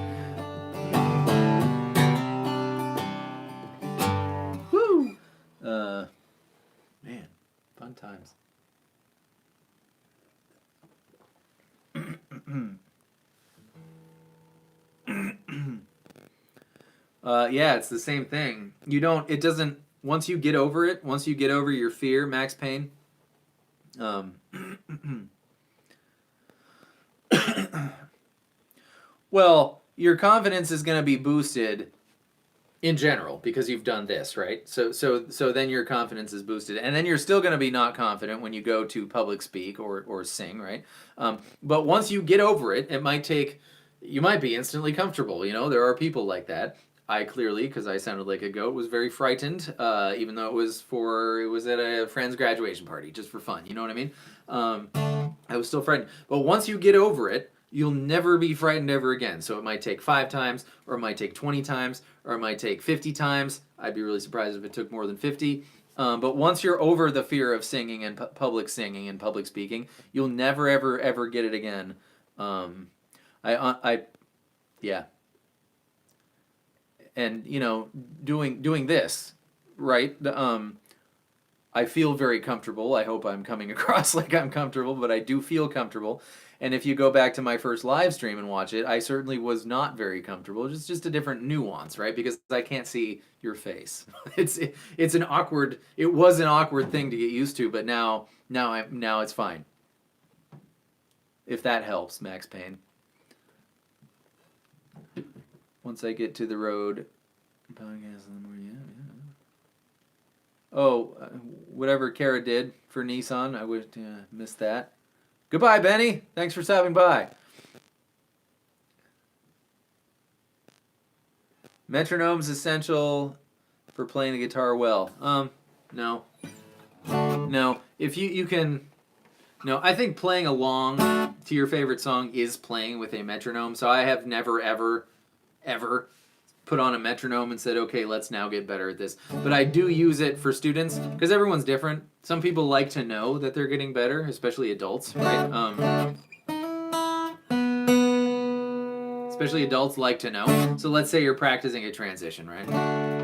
Woo! Man, fun times. Yeah, it's the same thing. It doesn't, once you get over it, once you get over your fear, Max Payne, well, your confidence is going to be boosted in general because you've done this, right? So then your confidence is boosted, and then you're still going to be not confident when you go to public speak or sing, right? But once you get over it, you might be instantly comfortable. There are people like that. I clearly, because I sounded like a goat, was very frightened, even though it was at a friend's graduation party, just for fun. You know what I mean? I was still frightened. But once you get over it, you'll never be frightened ever again. So it might take 5 times, or it might take 20 times, or it might take 50 times. I'd be really surprised if it took more than 50. But once you're over the fear of singing and public speaking, you'll never, ever, ever get it again. Yeah. And doing this, right? I feel very comfortable. I hope I'm coming across like I'm comfortable, but I do feel comfortable. And if you go back to my first live stream and watch it, I certainly was not very comfortable. It's just a different nuance, right? Because I can't see your face. It was an awkward thing to get used to, but now it's fine. If that helps, Max Payne. Once I get to the road, podcast in the morning. Yeah. Oh, whatever Kara did for Nissan, I would miss that. Goodbye, Benny. Thanks for stopping by. Metronome's essential for playing the guitar well. No. If you can, no. I think playing along to your favorite song is playing with a metronome. So I have never ever put on a metronome and said, okay, let's now get better at this. But I do use it for students because everyone's different. Some people like to know that they're getting better, especially adults, right? Especially adults like to know. So let's say you're practicing a transition, right?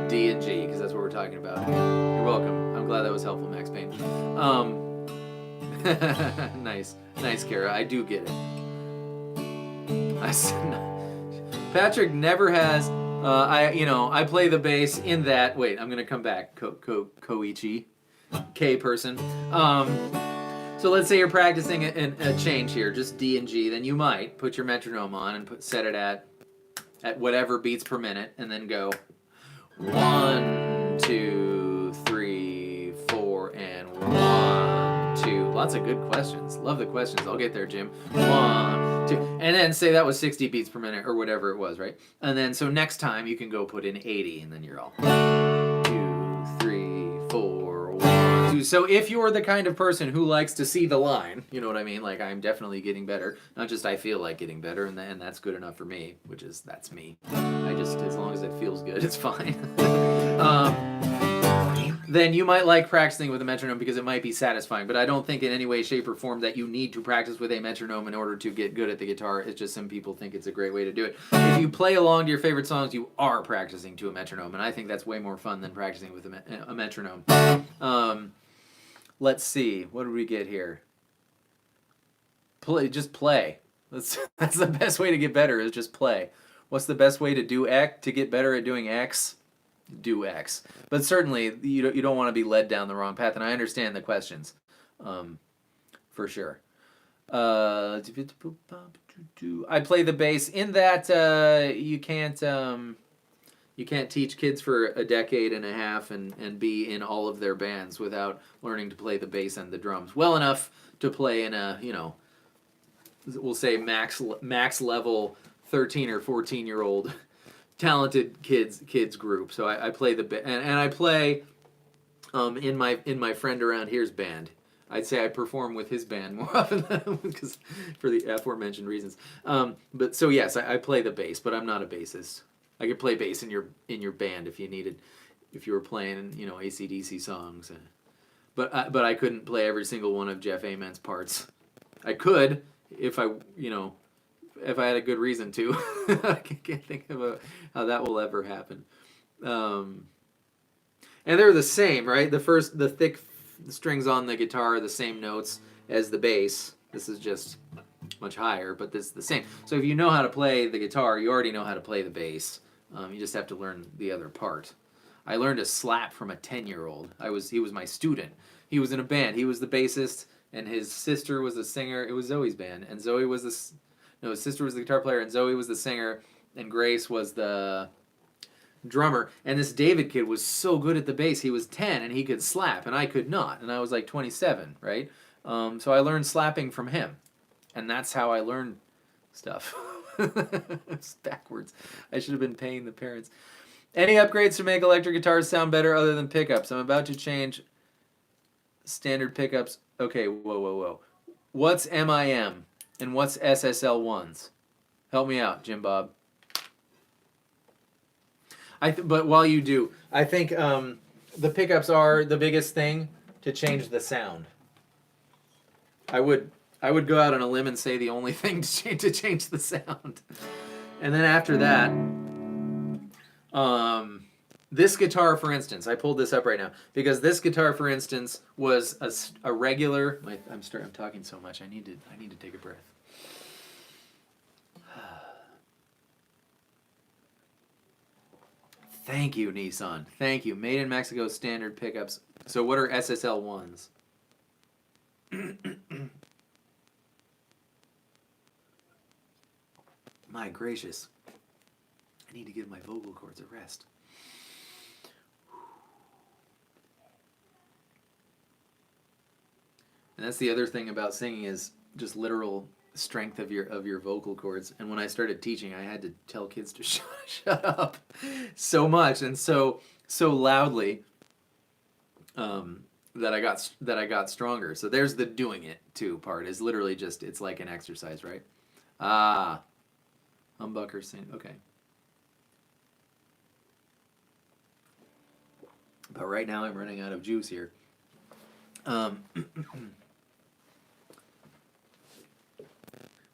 D and G, because that's what we're talking about. You're welcome. I'm glad that was helpful, Max Payne. Nice, Kara. I do get it. Patrick never has. I play the bass in that. Wait, I'm gonna come back. Koichi, K person. So let's say you're practicing a change here, just D and G. Then you might put your metronome on and set it at whatever beats per minute, and then go 1, 2, 3, 4, and 1, 2. Lots of good questions. Love the questions. I'll get there, Jim. 1, 2, and then say that was 60 beats per minute or whatever it was, right? And then so next time you can go put in 80, and then you're all 2, 3, 4, 1, 2. So if you're the kind of person who likes to see the line, you know what I mean? Like, I'm definitely getting better. Not just I feel like getting better, and that's good enough for me, that's me. As long as it feels good, it's fine. Then you might like practicing with a metronome because it might be satisfying, but I don't think in any way, shape, or form that you need to practice with a metronome in order to get good at the guitar. It's just some people think it's a great way to do it. If you play along to your favorite songs, you are practicing to a metronome, and I think that's way more fun than practicing with a metronome. Let's see. What did we get here? Just play. That's the best way to get better, is just play. What's the best way to do X, to get better at doing X? Do X. But certainly, you don't want to be led down the wrong path, and I understand the questions, for sure. I play the bass in that you can't teach kids for a decade and a half and be in all of their bands without learning to play the bass and the drums well enough to play in a, we'll say max level 13 or 14-year-old talented kids group. So I play and I play in my friend around here's band. I'd say I perform with his band more often because for the aforementioned reasons. But so yes, I play the bass, but I'm not a bassist. I could play bass in your band if you needed, if you were playing AC/DC songs. But I couldn't play every single one of Jeff Amen's parts. I could if I if I had a good reason to. I can't think of how that will ever happen. And they're the same, right? The thick strings on the guitar are the same notes as the bass. This is just much higher, but this is the same. So if you know how to play the guitar, you already know how to play the bass. You just have to learn the other part. I learned to slap from a 10-year-old. He was my student. He was in a band. He was the bassist, and his sister was the singer. It was Zoe's band, and Zoe was his sister was the guitar player, and Zoe was the singer, and Grace was the drummer. And this David kid was so good at the bass. He was 10, and he could slap, and I could not, and I was like 27, right? So I learned slapping from him, and that's how I learned stuff. It's backwards. I should have been paying the parents. Any upgrades to make electric guitars sound better other than pickups? I'm about to change standard pickups. Okay, whoa. What's MIM and what's SSL1s? Help me out, Jim Bob. But while you do, I think the pickups are the biggest thing to change the sound. I would go out on a limb and say the only thing to change the sound. And then after that, this guitar, for instance, I pulled this up right now because this guitar, for instance, was a regular. I'm talking so much. I need to take a breath. Thank you, Nissan. Thank you. Made in Mexico standard pickups. So what are SSL ones? My gracious. I need to give my vocal cords a rest. And that's the other thing about singing is just literal strength of your vocal cords. And when I started teaching, I had to tell kids to shut up so much and so loudly that I got stronger. So there's the doing it too part. Is literally just it's like an exercise, right? Humbucker sing. Okay. But right now I'm running out of juice here.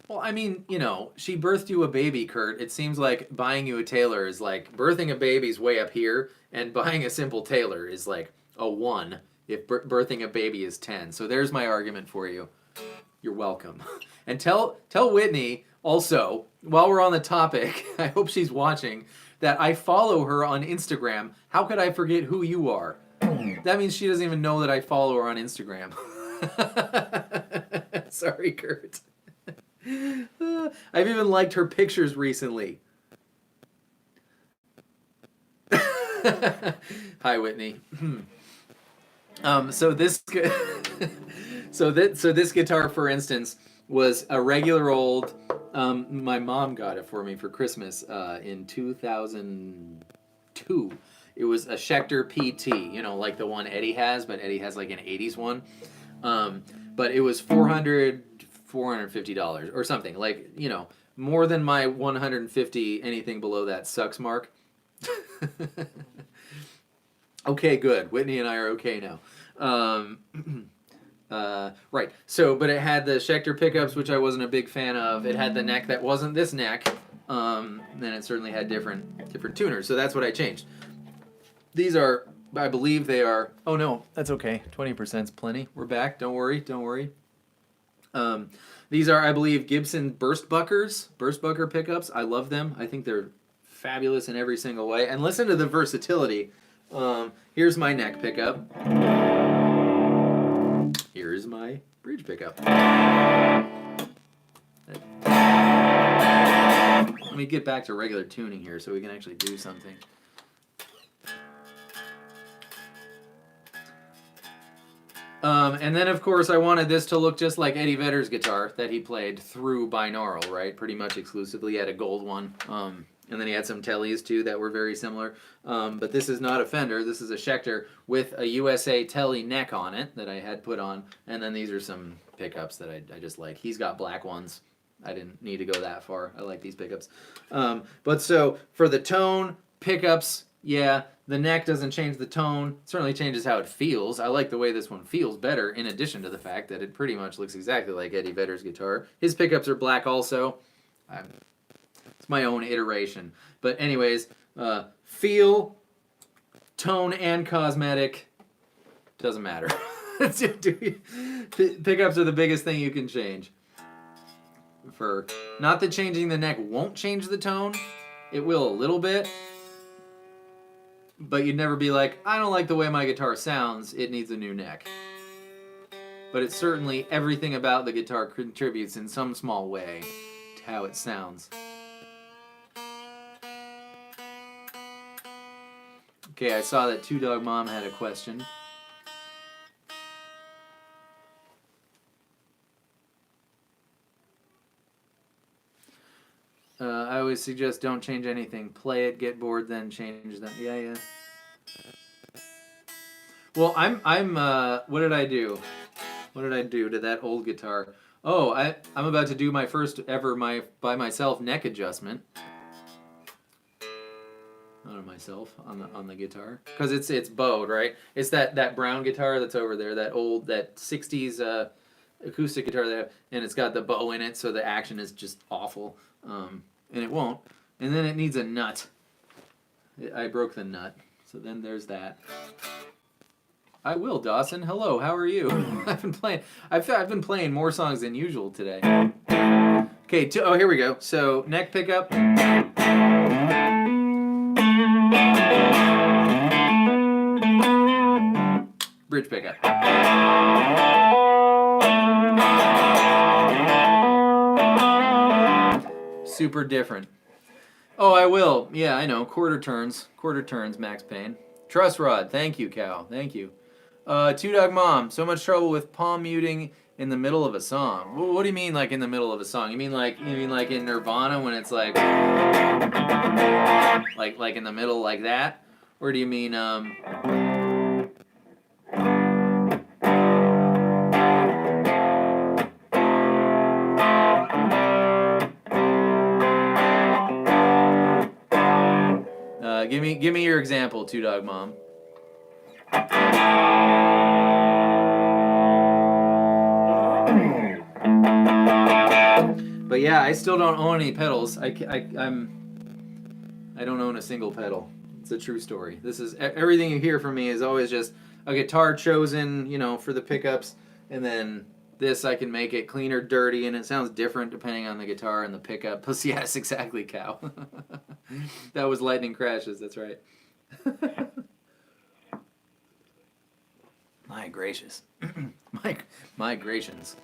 Well, I mean, she birthed you a baby, Kurt. It seems like buying you a tailor is like birthing a baby's way up here, and buying a simple tailor is like a 1 if birthing a baby is 10. So there's my argument for you. You're welcome. And tell Whitney also, while we're on the topic, I hope she's watching, that I follow her on Instagram. How could I forget who you are? That means she doesn't even know that I follow her on Instagram. Sorry, Kurt. I've even liked her pictures recently. Hi, Whitney. So this guitar, for instance, was a regular old. My mom got it for me for Christmas in 2002. It was a Schecter PT, like the one Eddie has, but Eddie has like an 80s one. But it was $450 or something, like, more than my 150. Anything below that sucks mark. Okay, good. Whitney and I are okay now. Right. So, but it had the Schecter pickups, which I wasn't a big fan of. It had the neck that wasn't this neck. Then it certainly had different tuners. So that's what I changed. These are, I believe they are. Oh no, that's okay. 20%'s plenty. We're back. Don't worry. These are, I believe, Gibson Burstbucker pickups. I love them. I think they're fabulous in every single way. And listen to the versatility. Here's my neck pickup. Here's my bridge pickup. Let me get back to regular tuning here so we can actually do something. And then, of course, I wanted this to look just like Eddie Vedder's guitar that he played through binaural, right? Pretty much exclusively. He had a gold one. And then he had some tellies too that were very similar. But this is not a Fender. This is a Schecter with a USA telly neck on it that I had put on. And then these are some pickups that I just like. He's got black ones. I didn't need to go that far. I like these pickups. But so for the tone, pickups, yeah, the neck doesn't change the tone. It certainly changes how it feels. I like the way this one feels better, in addition to the fact that it pretty much looks exactly like Eddie Vedder's guitar. His pickups are black also. It's my own iteration. But anyways, feel, tone, and cosmetic, doesn't matter. Pickups are the biggest thing you can change. Not that changing the neck won't change the tone. It will a little bit. But you'd never be like, I don't like the way my guitar sounds, it needs a new neck. But it's certainly everything about the guitar contributes in some small way to how it sounds. Okay, I saw that Two Dog Mom had a question. I always suggest don't change anything. Play it, get bored, then change that. Yeah. Well, I'm what did I do? What did I do to that old guitar? Oh, I'm about to do my first ever by myself neck adjustment. Not on myself, on the guitar. Because it's bowed, right? It's that brown guitar that's over there, that 60s acoustic guitar they have, and it's got the bow in it, so the action is just awful. And it won't. And then it needs a nut. I broke the nut. So then there's that. I will, Dawson. Hello, how are you? I've been playing more songs than usual today. Okay, here we go. So neck pickup. Bridge pickup. Super different. Oh, I will. Yeah, I know. Quarter turns, Max Payne. Truss rod. Thank you, Cal. Thank you. Two Dog Mom. So much trouble with palm muting in the middle of a song. What do you mean, like in the middle of a song? You mean like in Nirvana when it's like in the middle like that, or do you mean Give me your example, Two Dog Mom. But yeah, I still don't own any pedals. I don't own a single pedal. It's a true story. This is everything you hear from me is always just a guitar chosen, for the pickups, and then this I can make it clean or dirty, and it sounds different depending on the guitar and the pickup. Plus, yes, exactly, Cow. That was Lightning Crashes. That's right. My gracious. Migrations.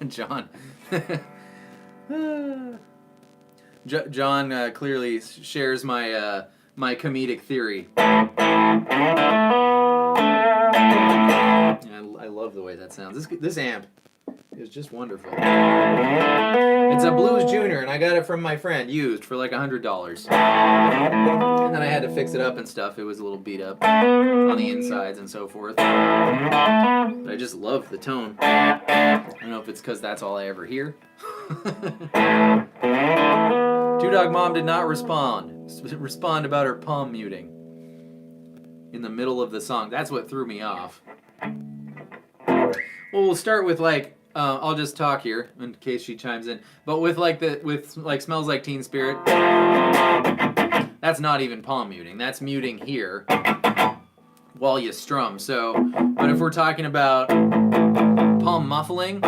John. John clearly shares my comedic theory. I love the way that sounds. This amp is just wonderful. It's a Blues Junior, and I got it from my friend, used for like $100. And then I had to fix it up and stuff. It was a little beat up on the insides and so forth. But I just love the tone. I don't know if it's because that's all I ever hear. Two Dog Mom did not respond about her palm muting in the middle of the song. That's what threw me off. Well, we'll start with I'll just talk here in case she chimes in. But with Smells Like Teen Spirit, that's not even palm muting. That's muting here while you strum. So, but if we're talking about palm muffling,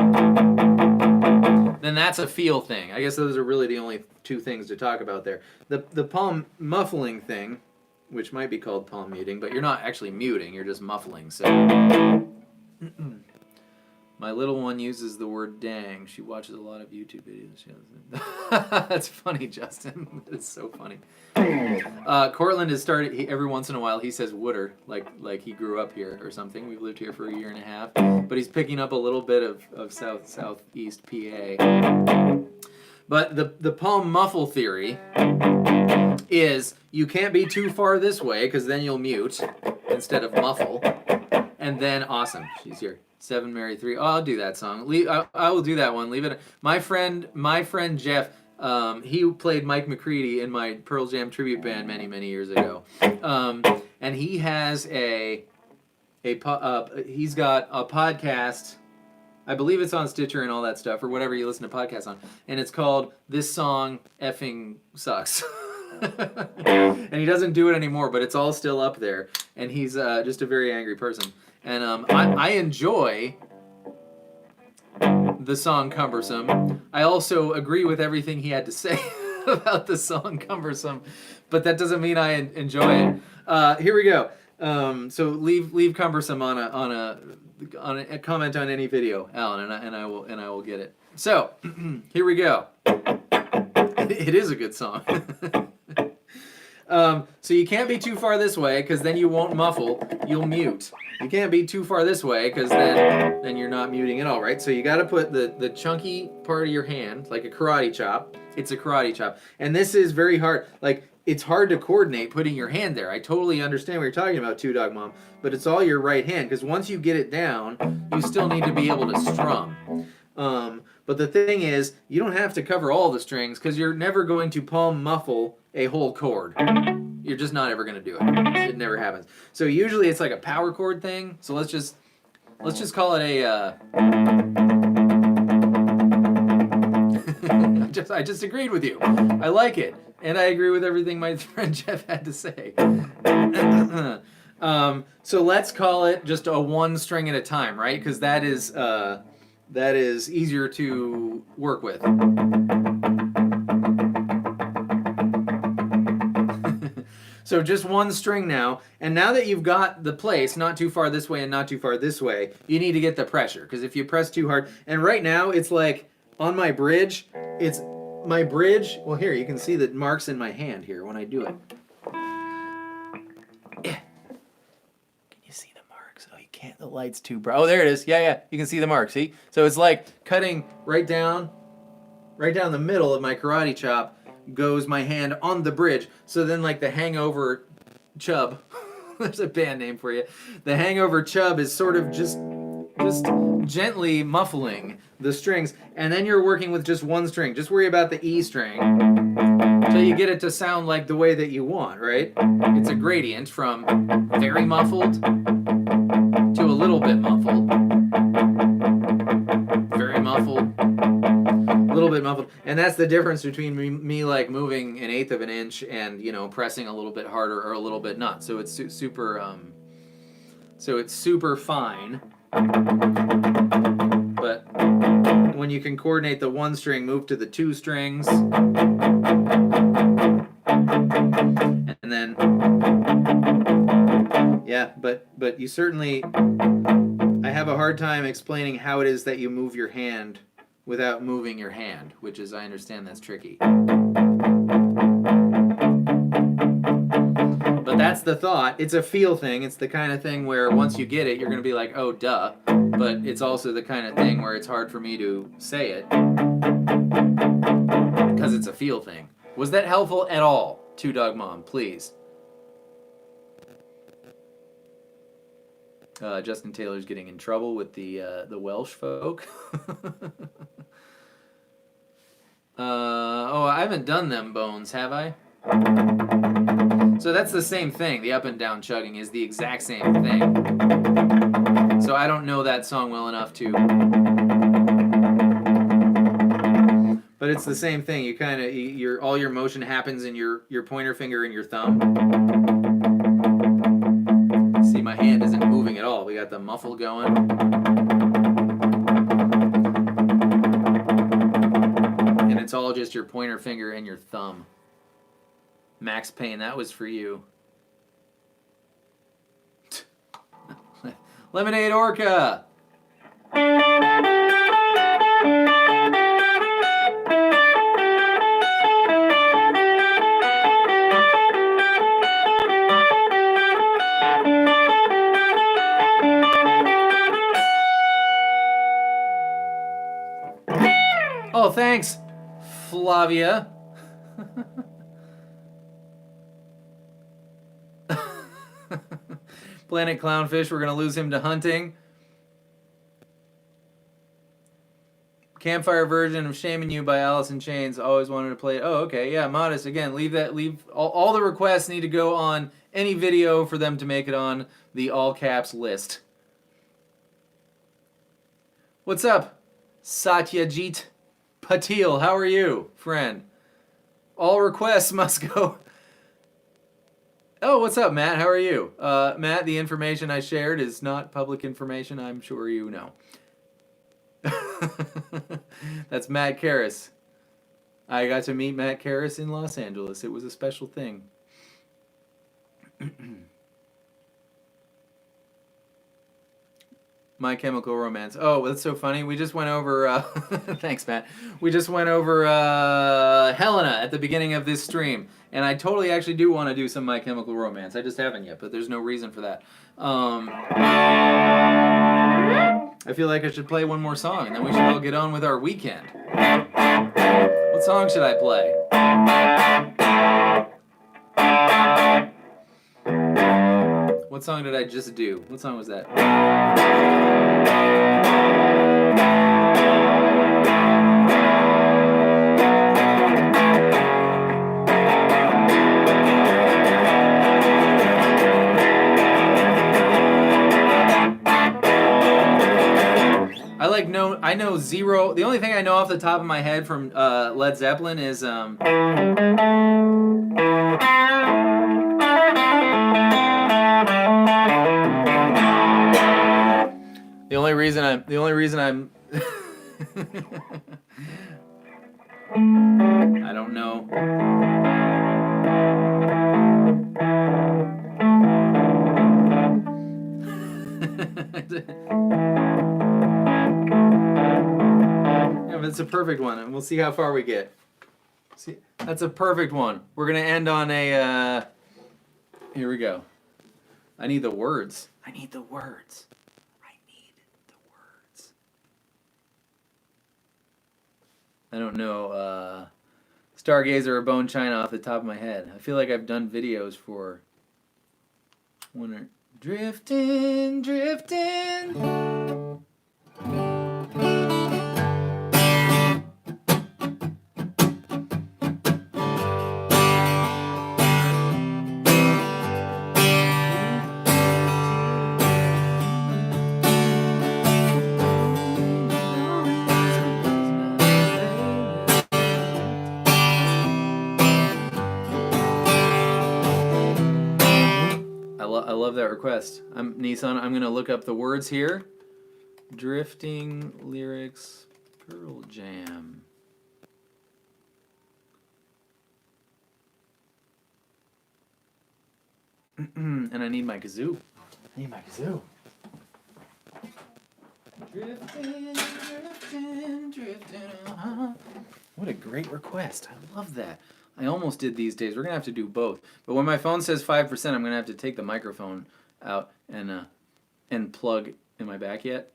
then that's a feel thing. I guess those are really the only two things to talk about there. The palm muffling thing, which might be called palm muting, but you're not actually muting, you're just muffling. So My little one uses the word dang. She watches a lot of YouTube videos. That's funny, Justin. It's so funny. Cortland has started, every once in a while he says wooder, like he grew up here or something. We've lived here for a year and a half. But he's picking up a little bit of southeast PA. But the palm muffle theory is you can't be too far this way because then you'll mute instead of muffle. And then, awesome, she's here. 7 Mary 3. Oh, I'll do that song. I will do that one. Leave it. My friend Jeff, he played Mike McCready in my Pearl Jam tribute band many years ago. And he has he's got a podcast. I believe it's on Stitcher and all that stuff, or whatever you listen to podcasts on. And it's called This Song Effing Sucks. And he doesn't do it anymore, but it's all still up there. And he's just a very angry person. And I enjoy the song Cumbersome. I also agree with everything he had to say about the song Cumbersome, but that doesn't mean I enjoy it. Here we go. So leave Cumbersome on a comment on any video, Alan, and I will get it. So here we go. It is a good song. So you can't be too far this way because then you won't muffle. You'll mute. You can't be too far this way because then you're not muting at all, right? So you got to put the chunky part of your hand, like a karate chop. It's a karate chop. And this is very hard. Like, it's hard to coordinate putting your hand there. I totally understand what you're talking about, Two Dog Mom. But it's all your right hand because once you get it down, you still need to be able to strum. But the thing is, you don't have to cover all the strings because you're never going to palm muffle a whole chord. You're just not ever going to do it. It never happens. So usually it's like a power chord thing. So let's just call it a. I just agreed with you. I like it, and I agree with everything my friend Jeff had to say. So let's call it just a one string at a time, right? Because that is easier to work with. So just one string now, and now that you've got the place, not too far this way and not too far this way, you need to get the pressure, because if you press too hard, and right now it's like on my bridge, well here, you can see the marks in my hand here when I do it. Yeah. Can you see the marks? Oh, you can't, the light's too bright. Oh, there it is. Yeah, you can see the marks, see? So it's like cutting right down the middle of my karate chop goes my hand on the bridge. So then like the hangover chub, there's a band name for you. The hangover chub is sort of just gently muffling the strings, and then you're working with just one string. Just worry about the E string until you get it to sound like the way that you want, right? It's a gradient from very muffled to a little bit muffled, very muffled, a little bit muffled, and that's the difference between me like moving 1/8 of an inch and, you know, pressing a little bit harder or a little bit not. So it's super fine. But when you can coordinate the one string, move to the two strings, and then yeah, but you certainly, I have a hard time explaining how it is that you move your hand without moving your hand, which is, I understand that's tricky. But that's the thought. It's a feel thing. It's the kind of thing where once you get it, you're going to be like, oh, duh. But it's also the kind of thing where it's hard for me to say it because it's a feel thing. Was that helpful at all, Two Dog Mom? Please. Justin Taylor's getting in trouble with the Welsh folk. I haven't done them bones, have I? So that's the same thing. The up and down chugging is the exact same thing. So I don't know that song well enough to. But it's the same thing. You kind of all your motion happens in your pointer finger and your thumb. See, my hand isn't moving at all. We got the muffle going. And it's all just your pointer finger and your thumb. Max Payne, that was for you. Lemonade Orca! Oh, thanks, Flavia. Planet Clownfish, we're going to lose him to hunting. Campfire version of Shaming You by Alice in Chains. Always wanted to play it. Oh, okay. Yeah, Modest. Again, leave all the requests need to go on any video for them to make it on the all caps list. What's up, Satyajit Patil? How are you, friend? All requests must go. Oh, what's up, Matt? How are you? Matt, the information I shared is not public information. I'm sure you know. That's Matt Karras. I got to meet Matt Karras in Los Angeles. It was a special thing. My Chemical Romance. Oh, that's so funny. We just went over... thanks, Matt. We just went over Helena at the beginning of this stream. And I totally actually do want to do some My Chemical Romance. I just haven't yet, but there's no reason for that. I feel like I should play one more song, and then we should all get on with our weekend. What song should I play? What song did I just do? What song was that? I know zero. The only thing I know off the top of my head from Led Zeppelin is the only reason I'm I don't know. It's a perfect one, and we'll see how far we get. See, that's a perfect one. We're gonna end on a. Here we go. I need the words. I need the words. I don't know. Stargazer or Bone China off the top of my head. I feel like I've done videos for. Drifting, drifting. I love that request. Nissan. I'm gonna look up the words here. Drifting lyrics, Pearl Jam. And I need my kazoo. Drifting, drifting, drifting. What a great request. I love that. I almost did these days. We're going to have to do both. But when my phone says 5%, I'm going to have to take the microphone out and plug. Am I back yet?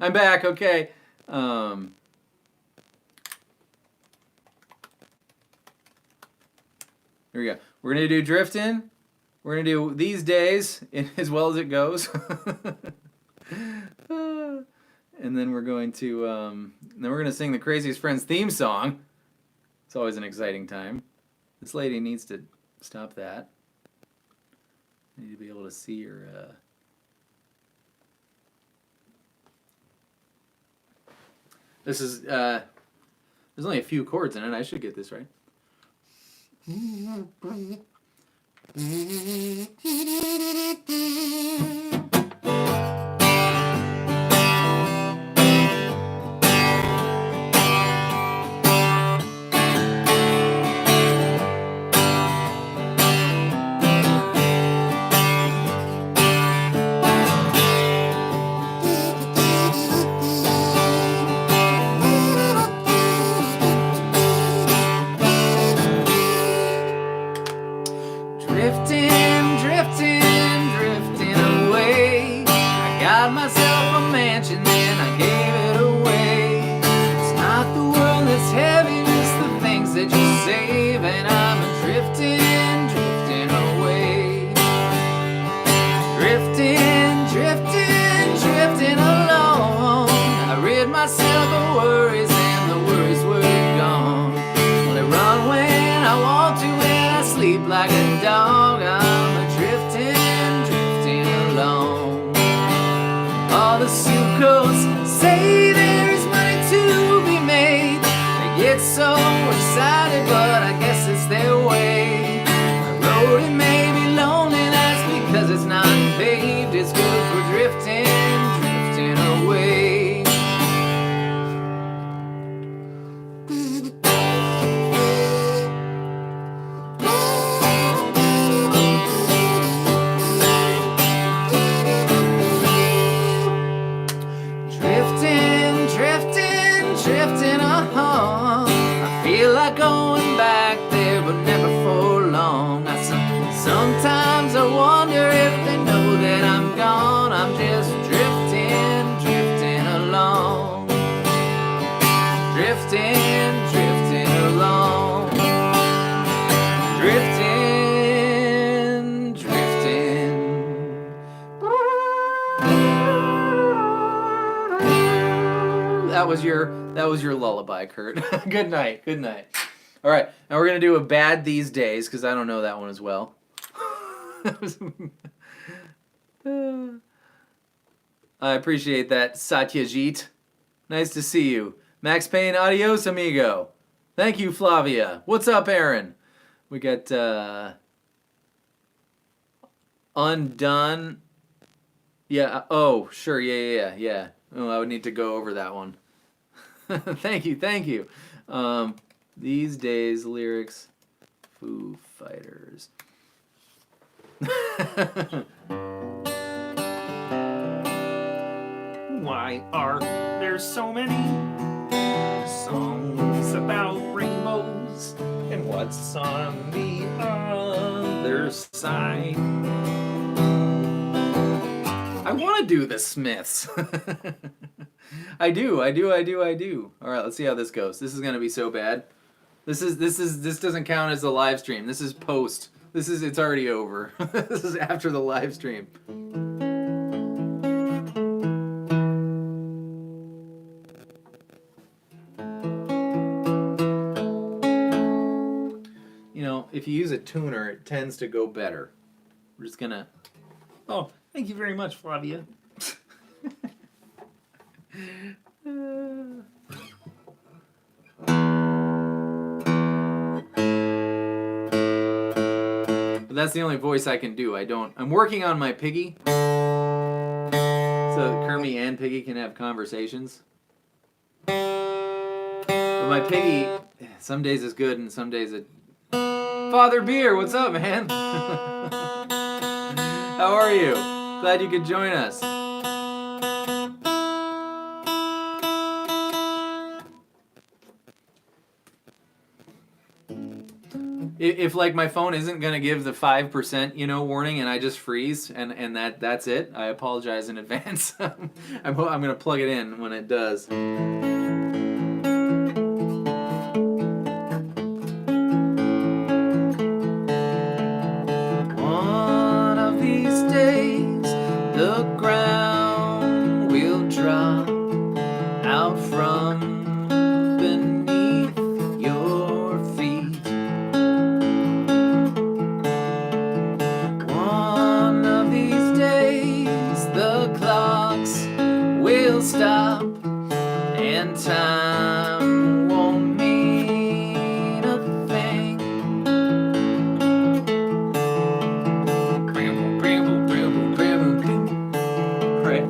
I'm back. Okay. Here we go. We're going to do Driftin'. We're going to do These Days as well as it goes. And then we're going to sing the Craziest Friends theme song. It's always an exciting time. This lady needs to stop that. I need to be able to see her. This is, there's only a few chords in it. I should get this right. myself of worries and the worries were gone. Well, I run when I want to and I sleep like a dog. I'm drifting along. All the Sukos say there's money to be made. They get so excited, but I guess it's their way. The road, it may be lonely nights because it's not paved. It's good for drifting away. Drifting, I feel like going back there, but never for long. Sometimes I wonder if they know that I'm gone. I'm just drifting along. Drifting along. Drifting. That was your lullaby, Kurt. Good night. All right, now we're gonna do a bad these days because I don't know that one as well. I appreciate that, Satyajit. Nice to see you. Max Payne, adios, amigo. Thank you, Flavia. What's up, Aaron? We got Undone. Yeah. Oh, sure. Yeah. Oh, I would need to go over that one. Thank you. These days lyrics, Foo Fighters. Why are there so many songs about rainbows? And what's on the other side? I want to do the Smiths. I do. All right, let's see how this goes. This is gonna be so bad. This doesn't count as the live stream. This is post. It's already over. This is after the live stream. You know, if you use a tuner, it tends to go better. We're just gonna. Oh, thank you very much, Flavia. But that's the only voice I can do. I'm working on my Piggy. So Kermie and Piggy can have conversations. But my Piggy, some days is good and some days it... Father Beer, what's up, man? How are you? Glad you could join us. If like my phone isn't gonna give the 5%, warning, and I just freeze, and that's it, I apologize in advance. I'm gonna plug it in when it does. One of these days, the ground will drop out from beneath your feet. One of these days, the clocks will stop and time won't mean a thing. Right.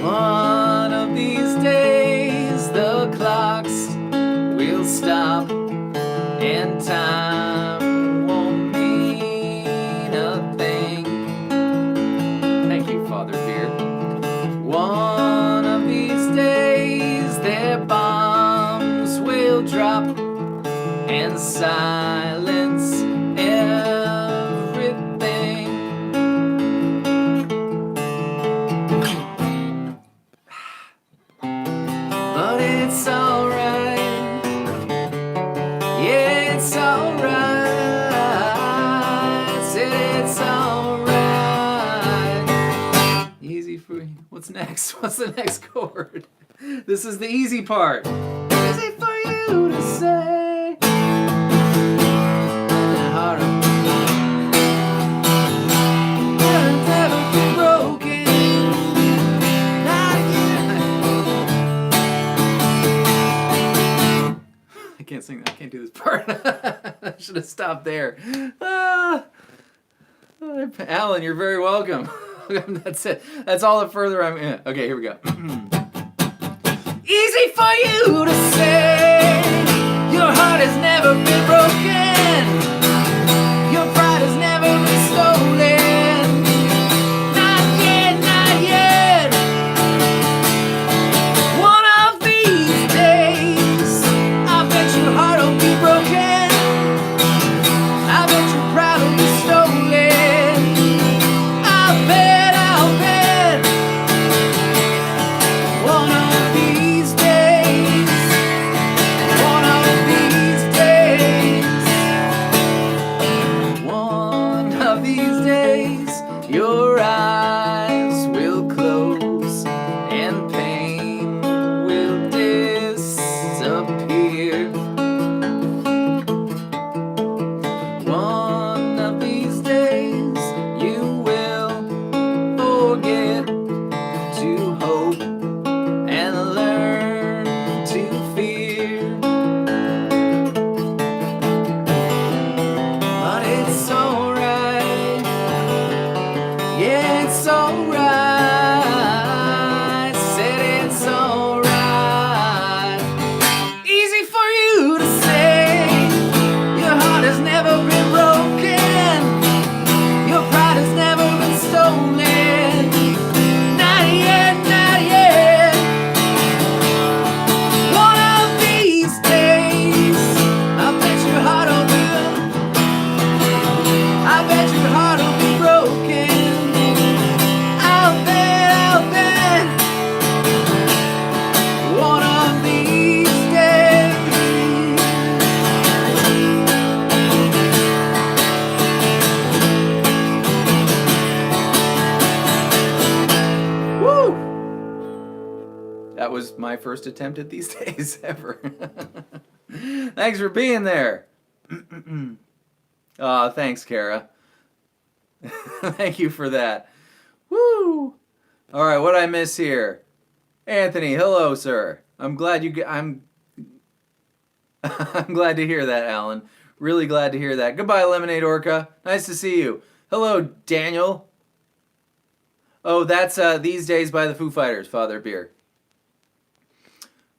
One of these days, the clocks will stop and time won't mean a thing. Thank you, Father Beer. One of these days, their bombs will drop and silence everything. But it's alright. Yeah, it's alright. Said it's alright. Easy for what's next? What's the next chord? This is the easy part. Easy for you to say. And harder. It'll never be broken. Not again. I can't sing that. I can't do this part. I should have stopped there. Alan, you're very welcome. That's it. That's all the further I'm in. Okay, here we go. Easy for you to say. Your heart has never been broken. Your pride has never been stolen. Not yet, not yet. One of these days, I bet your heart will be broken. I bet your pride will be stolen. I'll bet. One of these days. One of these days. One of these days, your eyes will close and pain will disappear. One of these days, you will forget to hope and learn to fear. But it's alright. Yeah, it's alright. Said it's alright. Easy for you to say. Your heart has never been broken. Your pride has never been stolen. Not yet, not yet. One of these days, I bet your heart will be. I bet your heart will be broken. I'll bet. One of these days. Woo! That was my first attempt at these days ever. Thanks for being there. Aw, thanks, Kara. Thank you for that. Woo! All right, what did I miss here? Anthony, hello, sir. I'm glad I'm glad to hear that, Alan. Really glad to hear that. Goodbye, Lemonade Orca. Nice to see you. Hello, Daniel. Oh, that's These Days by the Foo Fighters, Father Beer.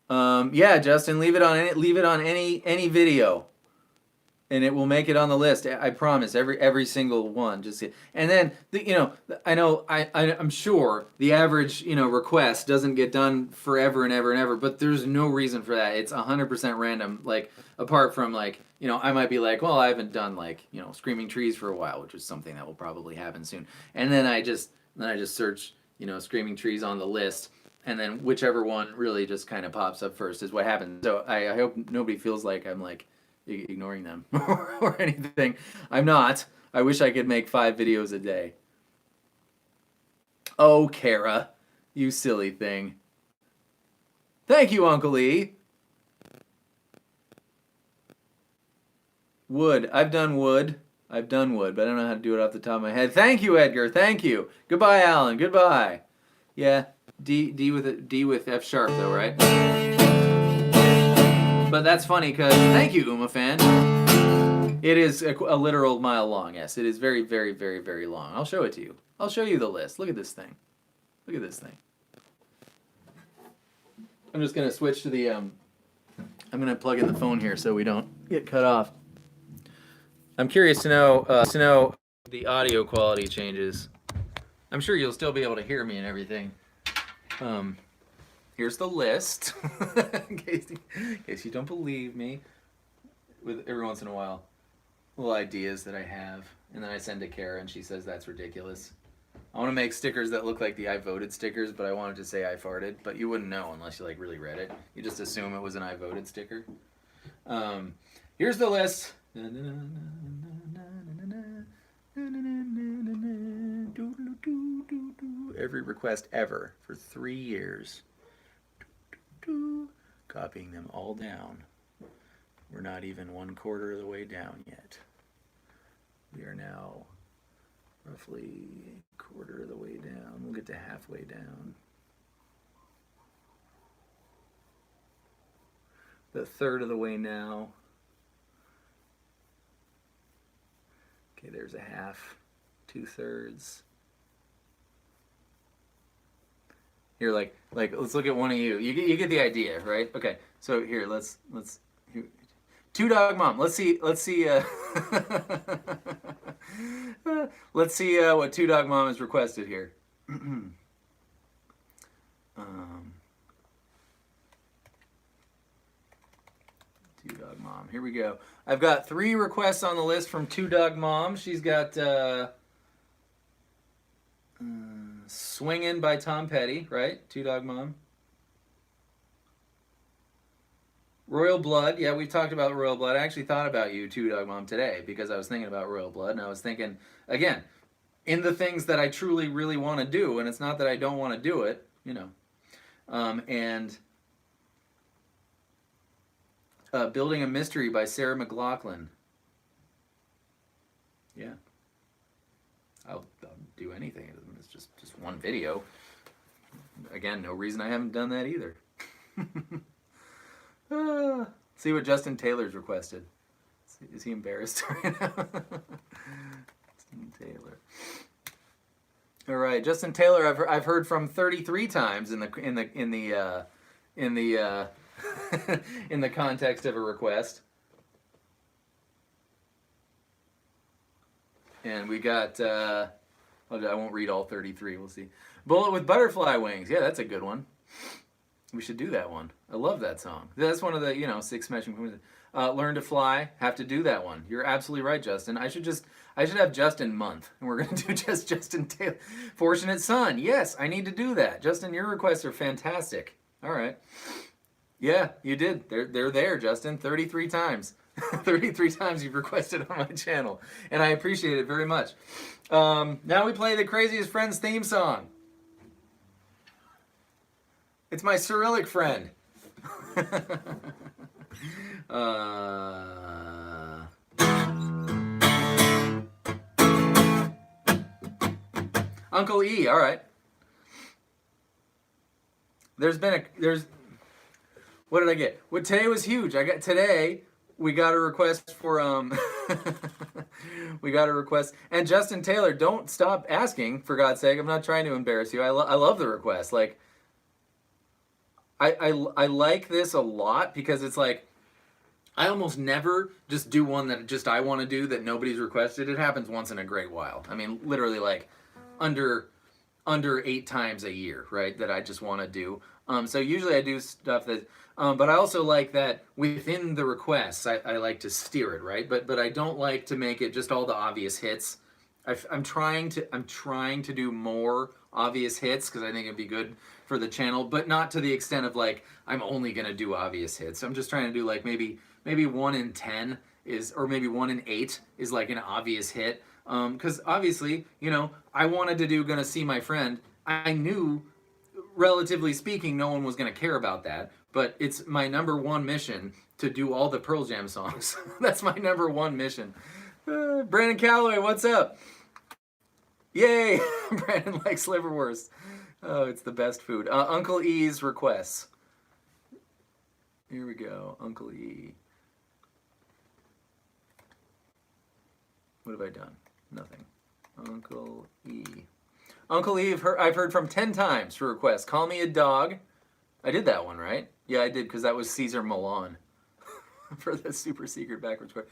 Yeah, Justin, leave it on any video, and it will make it on the list. I promise. Every single one. Just and then I'm sure the average request doesn't get done forever and ever and ever, but there's no reason for that. It's 100% random. Like apart from I might be like, well, I haven't done Screaming Trees for a while, which is something that will probably happen soon, and then I just search Screaming Trees on the list. And then whichever one really just kind of pops up first is what happens. So I hope nobody feels like I'm ignoring them or anything. I'm not. I wish I could make 5 videos a day. Oh, Kara, you silly thing. Thank you, Uncle E. Wood. I've done wood, but I don't know how to do it off the top of my head. Thank you, Edgar. Thank you. Goodbye, Alan. Goodbye. Yeah. D with F sharp though, right? But that's funny because thank you, Uma fan. It is a literal mile long. Yes, it is very, very, very, very long. I'll show it to you. I'll show you the list. Look at this thing. Look at this thing. I'm just gonna switch to the. I'm gonna plug in the phone here so we don't get cut off. I'm curious to know the audio quality changes. I'm sure you'll still be able to hear me and everything. Here's the list, in case you don't believe me, with every once in a while, little ideas that I have, and then I send to Kara, and she says that's ridiculous. I want to make stickers that look like the I voted stickers, but I wanted to say I farted, but you wouldn't know unless you really read it. You just assume it was an I voted sticker. Here's the list. Every request ever for 3 years. Copying them all down. We're not even 1/4 of the way down yet. We are now roughly 1/4 of the way down. We'll get to halfway down. The 1/3 of the way now. Okay, there's a half, 2/3. Here, like, let's look at one of you. You get the idea, right? Okay, so here, let's here. Two Dog Mom. Let's see. Let's see what Two Dog Mom has requested here. Two Dog Mom. Here we go. I've got 3 requests on the list from Two Dog Mom. She's got Swingin' by Tom Petty, right? Two Dog Mom. Royal Blood. Yeah, we talked about Royal Blood. I actually thought about you, Two Dog Mom, today because I was thinking about Royal Blood, and I was thinking, again, in the things that I truly, really want to do, and it's not that I don't want to do it, you know. And Building a Mystery by Sarah McLachlan. Yeah. I'll do anything. It's just one video. Again, no reason I haven't done that either. See what Justin Taylor's requested. Is he embarrassed right now? Justin Taylor. All right, Justin Taylor. I've heard from 33 times in the in the context of a request. And we got, I won't read all 33, we'll see. Bullet with Butterfly Wings. Yeah, that's a good one. We should do that one. I love that song. That's one of the, 6 smashing. Learn to Fly. Have to do that one. You're absolutely right, Justin. I should have Justin month. And we're going to do just Justin Taylor. Fortunate Son. Yes, I need to do that. Justin, your requests are fantastic. All right. Yeah, you did. They're there, Justin. 33 times. 33 times you've requested on my channel. And I appreciate it very much. Now we play the Craziest Friends theme song. It's my Cyrillic friend. Uncle E, all right. What did I get? Well, today was huge. We got a request for we got a request, and Justin Taylor, don't stop asking, for God's sake. I'm not trying to embarrass you. I love the request. Like, I like this a lot because it's like I almost never just do one that just I want to do that nobody's requested. It happens once in a great while. I mean, literally like under 8 times a year, right? That I just want to do. So usually I do stuff that, but I also like that within the requests, I like to steer it, right? But I don't like to make it just all the obvious hits. I'm trying to do more obvious hits because I think it'd be good for the channel, but not to the extent of like I'm only gonna do obvious hits. I'm just trying to do like maybe 1 in 10 is, or maybe 1 in 8 is like an obvious hit. Because obviously, I wanted to do Gonna See My Friend. I knew, relatively speaking, no one was gonna care about that, but it's my #1 mission to do all the Pearl Jam songs. That's my #1 mission. Brandon Calloway, what's up? Yay! Brandon likes liverwurst. Oh, it's the best food. Uncle E's requests. Here we go. Uncle E. What have I done? Nothing. Uncle E. Uncle E, I've heard from 10 times for requests. Call Me a Dog. I did that one, right? Yeah, I did, because that was Caesar Milan for the super secret backwards chord.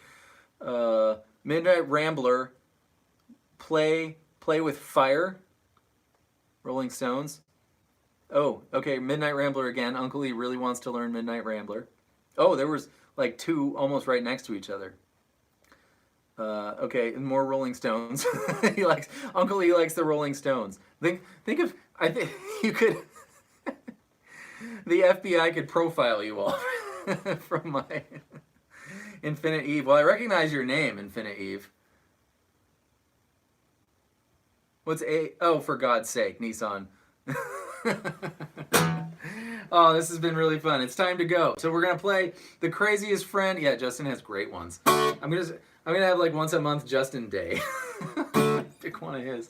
Midnight Rambler. Play with Fire. Rolling Stones. Oh, okay, Midnight Rambler again. Uncle E really wants to learn Midnight Rambler. Oh, there was like 2 almost right next to each other. Okay, more Rolling Stones. Uncle E likes the Rolling Stones. I think you could, the FBI could profile you all from my Infinite Eve. Well, I recognize your name, Infinite Eve. What's A? Oh, for God's sake, Nissan. Oh, this has been really fun. It's time to go. So we're gonna play the craziest friend. Yeah, Justin has great ones. I'm gonna have like once a month Justin Day. Pick one of his.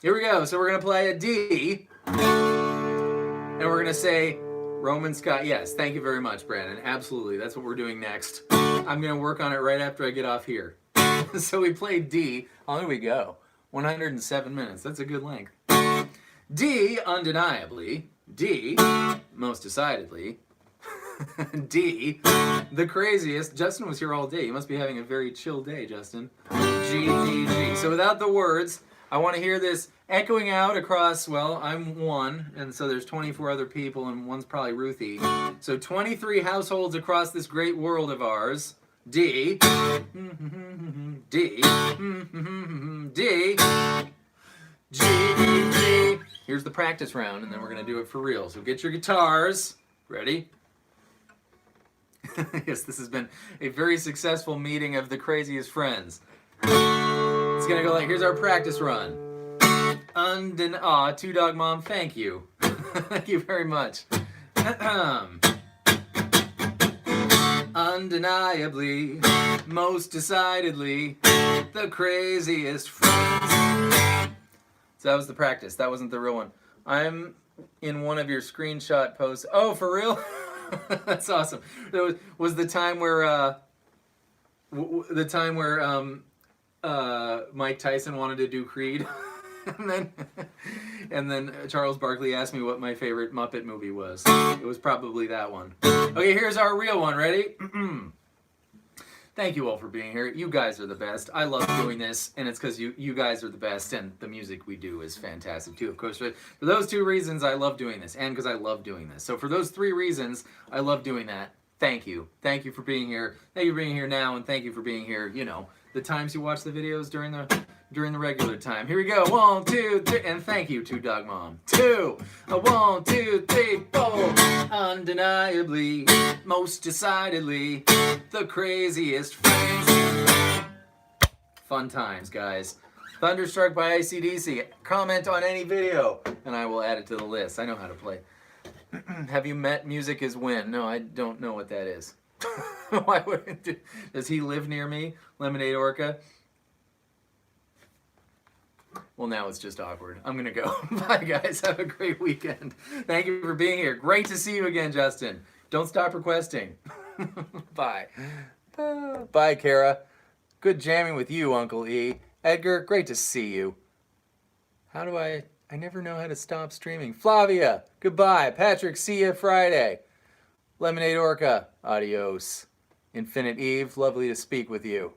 Here we go. So we're gonna play a D, and we're gonna say Roman Scott. Yes, thank you very much, Brandon. Absolutely, that's what we're doing next. I'm gonna work on it right after I get off here. So we played D. How long did we go? 107 minutes. That's a good length. D, undeniably. D, most decidedly. D, the craziest. Justin was here all day. You must be having a very chill day, Justin. G, D, G. So without the words, I want to hear this echoing out across, well, I'm one, and so there's 24 other people, and one's probably Ruthie. So 23 households across this great world of ours. D, D, D, G, G. Here's the practice round, and then we're going to do it for real. So get your guitars. Ready? Yes, this has been a very successful meeting of the craziest friends. It's going to go like, here's our practice run. Two Dog Mom, thank you. Thank you very much. Undeniably, most decidedly, the craziest friends. So that was the practice. That wasn't the real one. I'm in one of your screenshot posts. Oh, for real? That's awesome. There was the time where Mike Tyson wanted to do Creed, and then Charles Barkley asked me what my favorite Muppet movie was. It was probably that one. Okay, here's our real one. Ready? Thank you all for being here. You guys are the best. I love doing this, and it's because you guys are the best, and the music we do is fantastic too, of course. For those two reasons, I love doing this, and because I love doing this. So for those three reasons, I love doing that. Thank you. Thank you for being here. Thank you for being here now, and thank you for being here, the times you watch the videos during the regular time. Here we go. 1, 2, 3, and thank you, 2 Dog Mom. 2. 1, 2, 3, 4. Undeniably, most decidedly, the craziest friends. Fun times, guys. Thunderstruck by AC/DC. Comment on any video, and I will add it to the list. I know how to play. Have you met Music Is Win? No, I don't know what that is. Why would does he live near me? Lemonade Orca? Well, now it's just awkward. I'm going to go. Bye, guys. Have a great weekend. Thank you for being here. Great to see you again, Justin. Don't stop requesting. Bye. Bye, Kara. Good jamming with you, Uncle E. Edgar, great to see you. How do I never know how to stop streaming. Flavia, goodbye. Patrick, see you Friday. Lemonade Orca, adios. Infinite Eve, lovely to speak with you.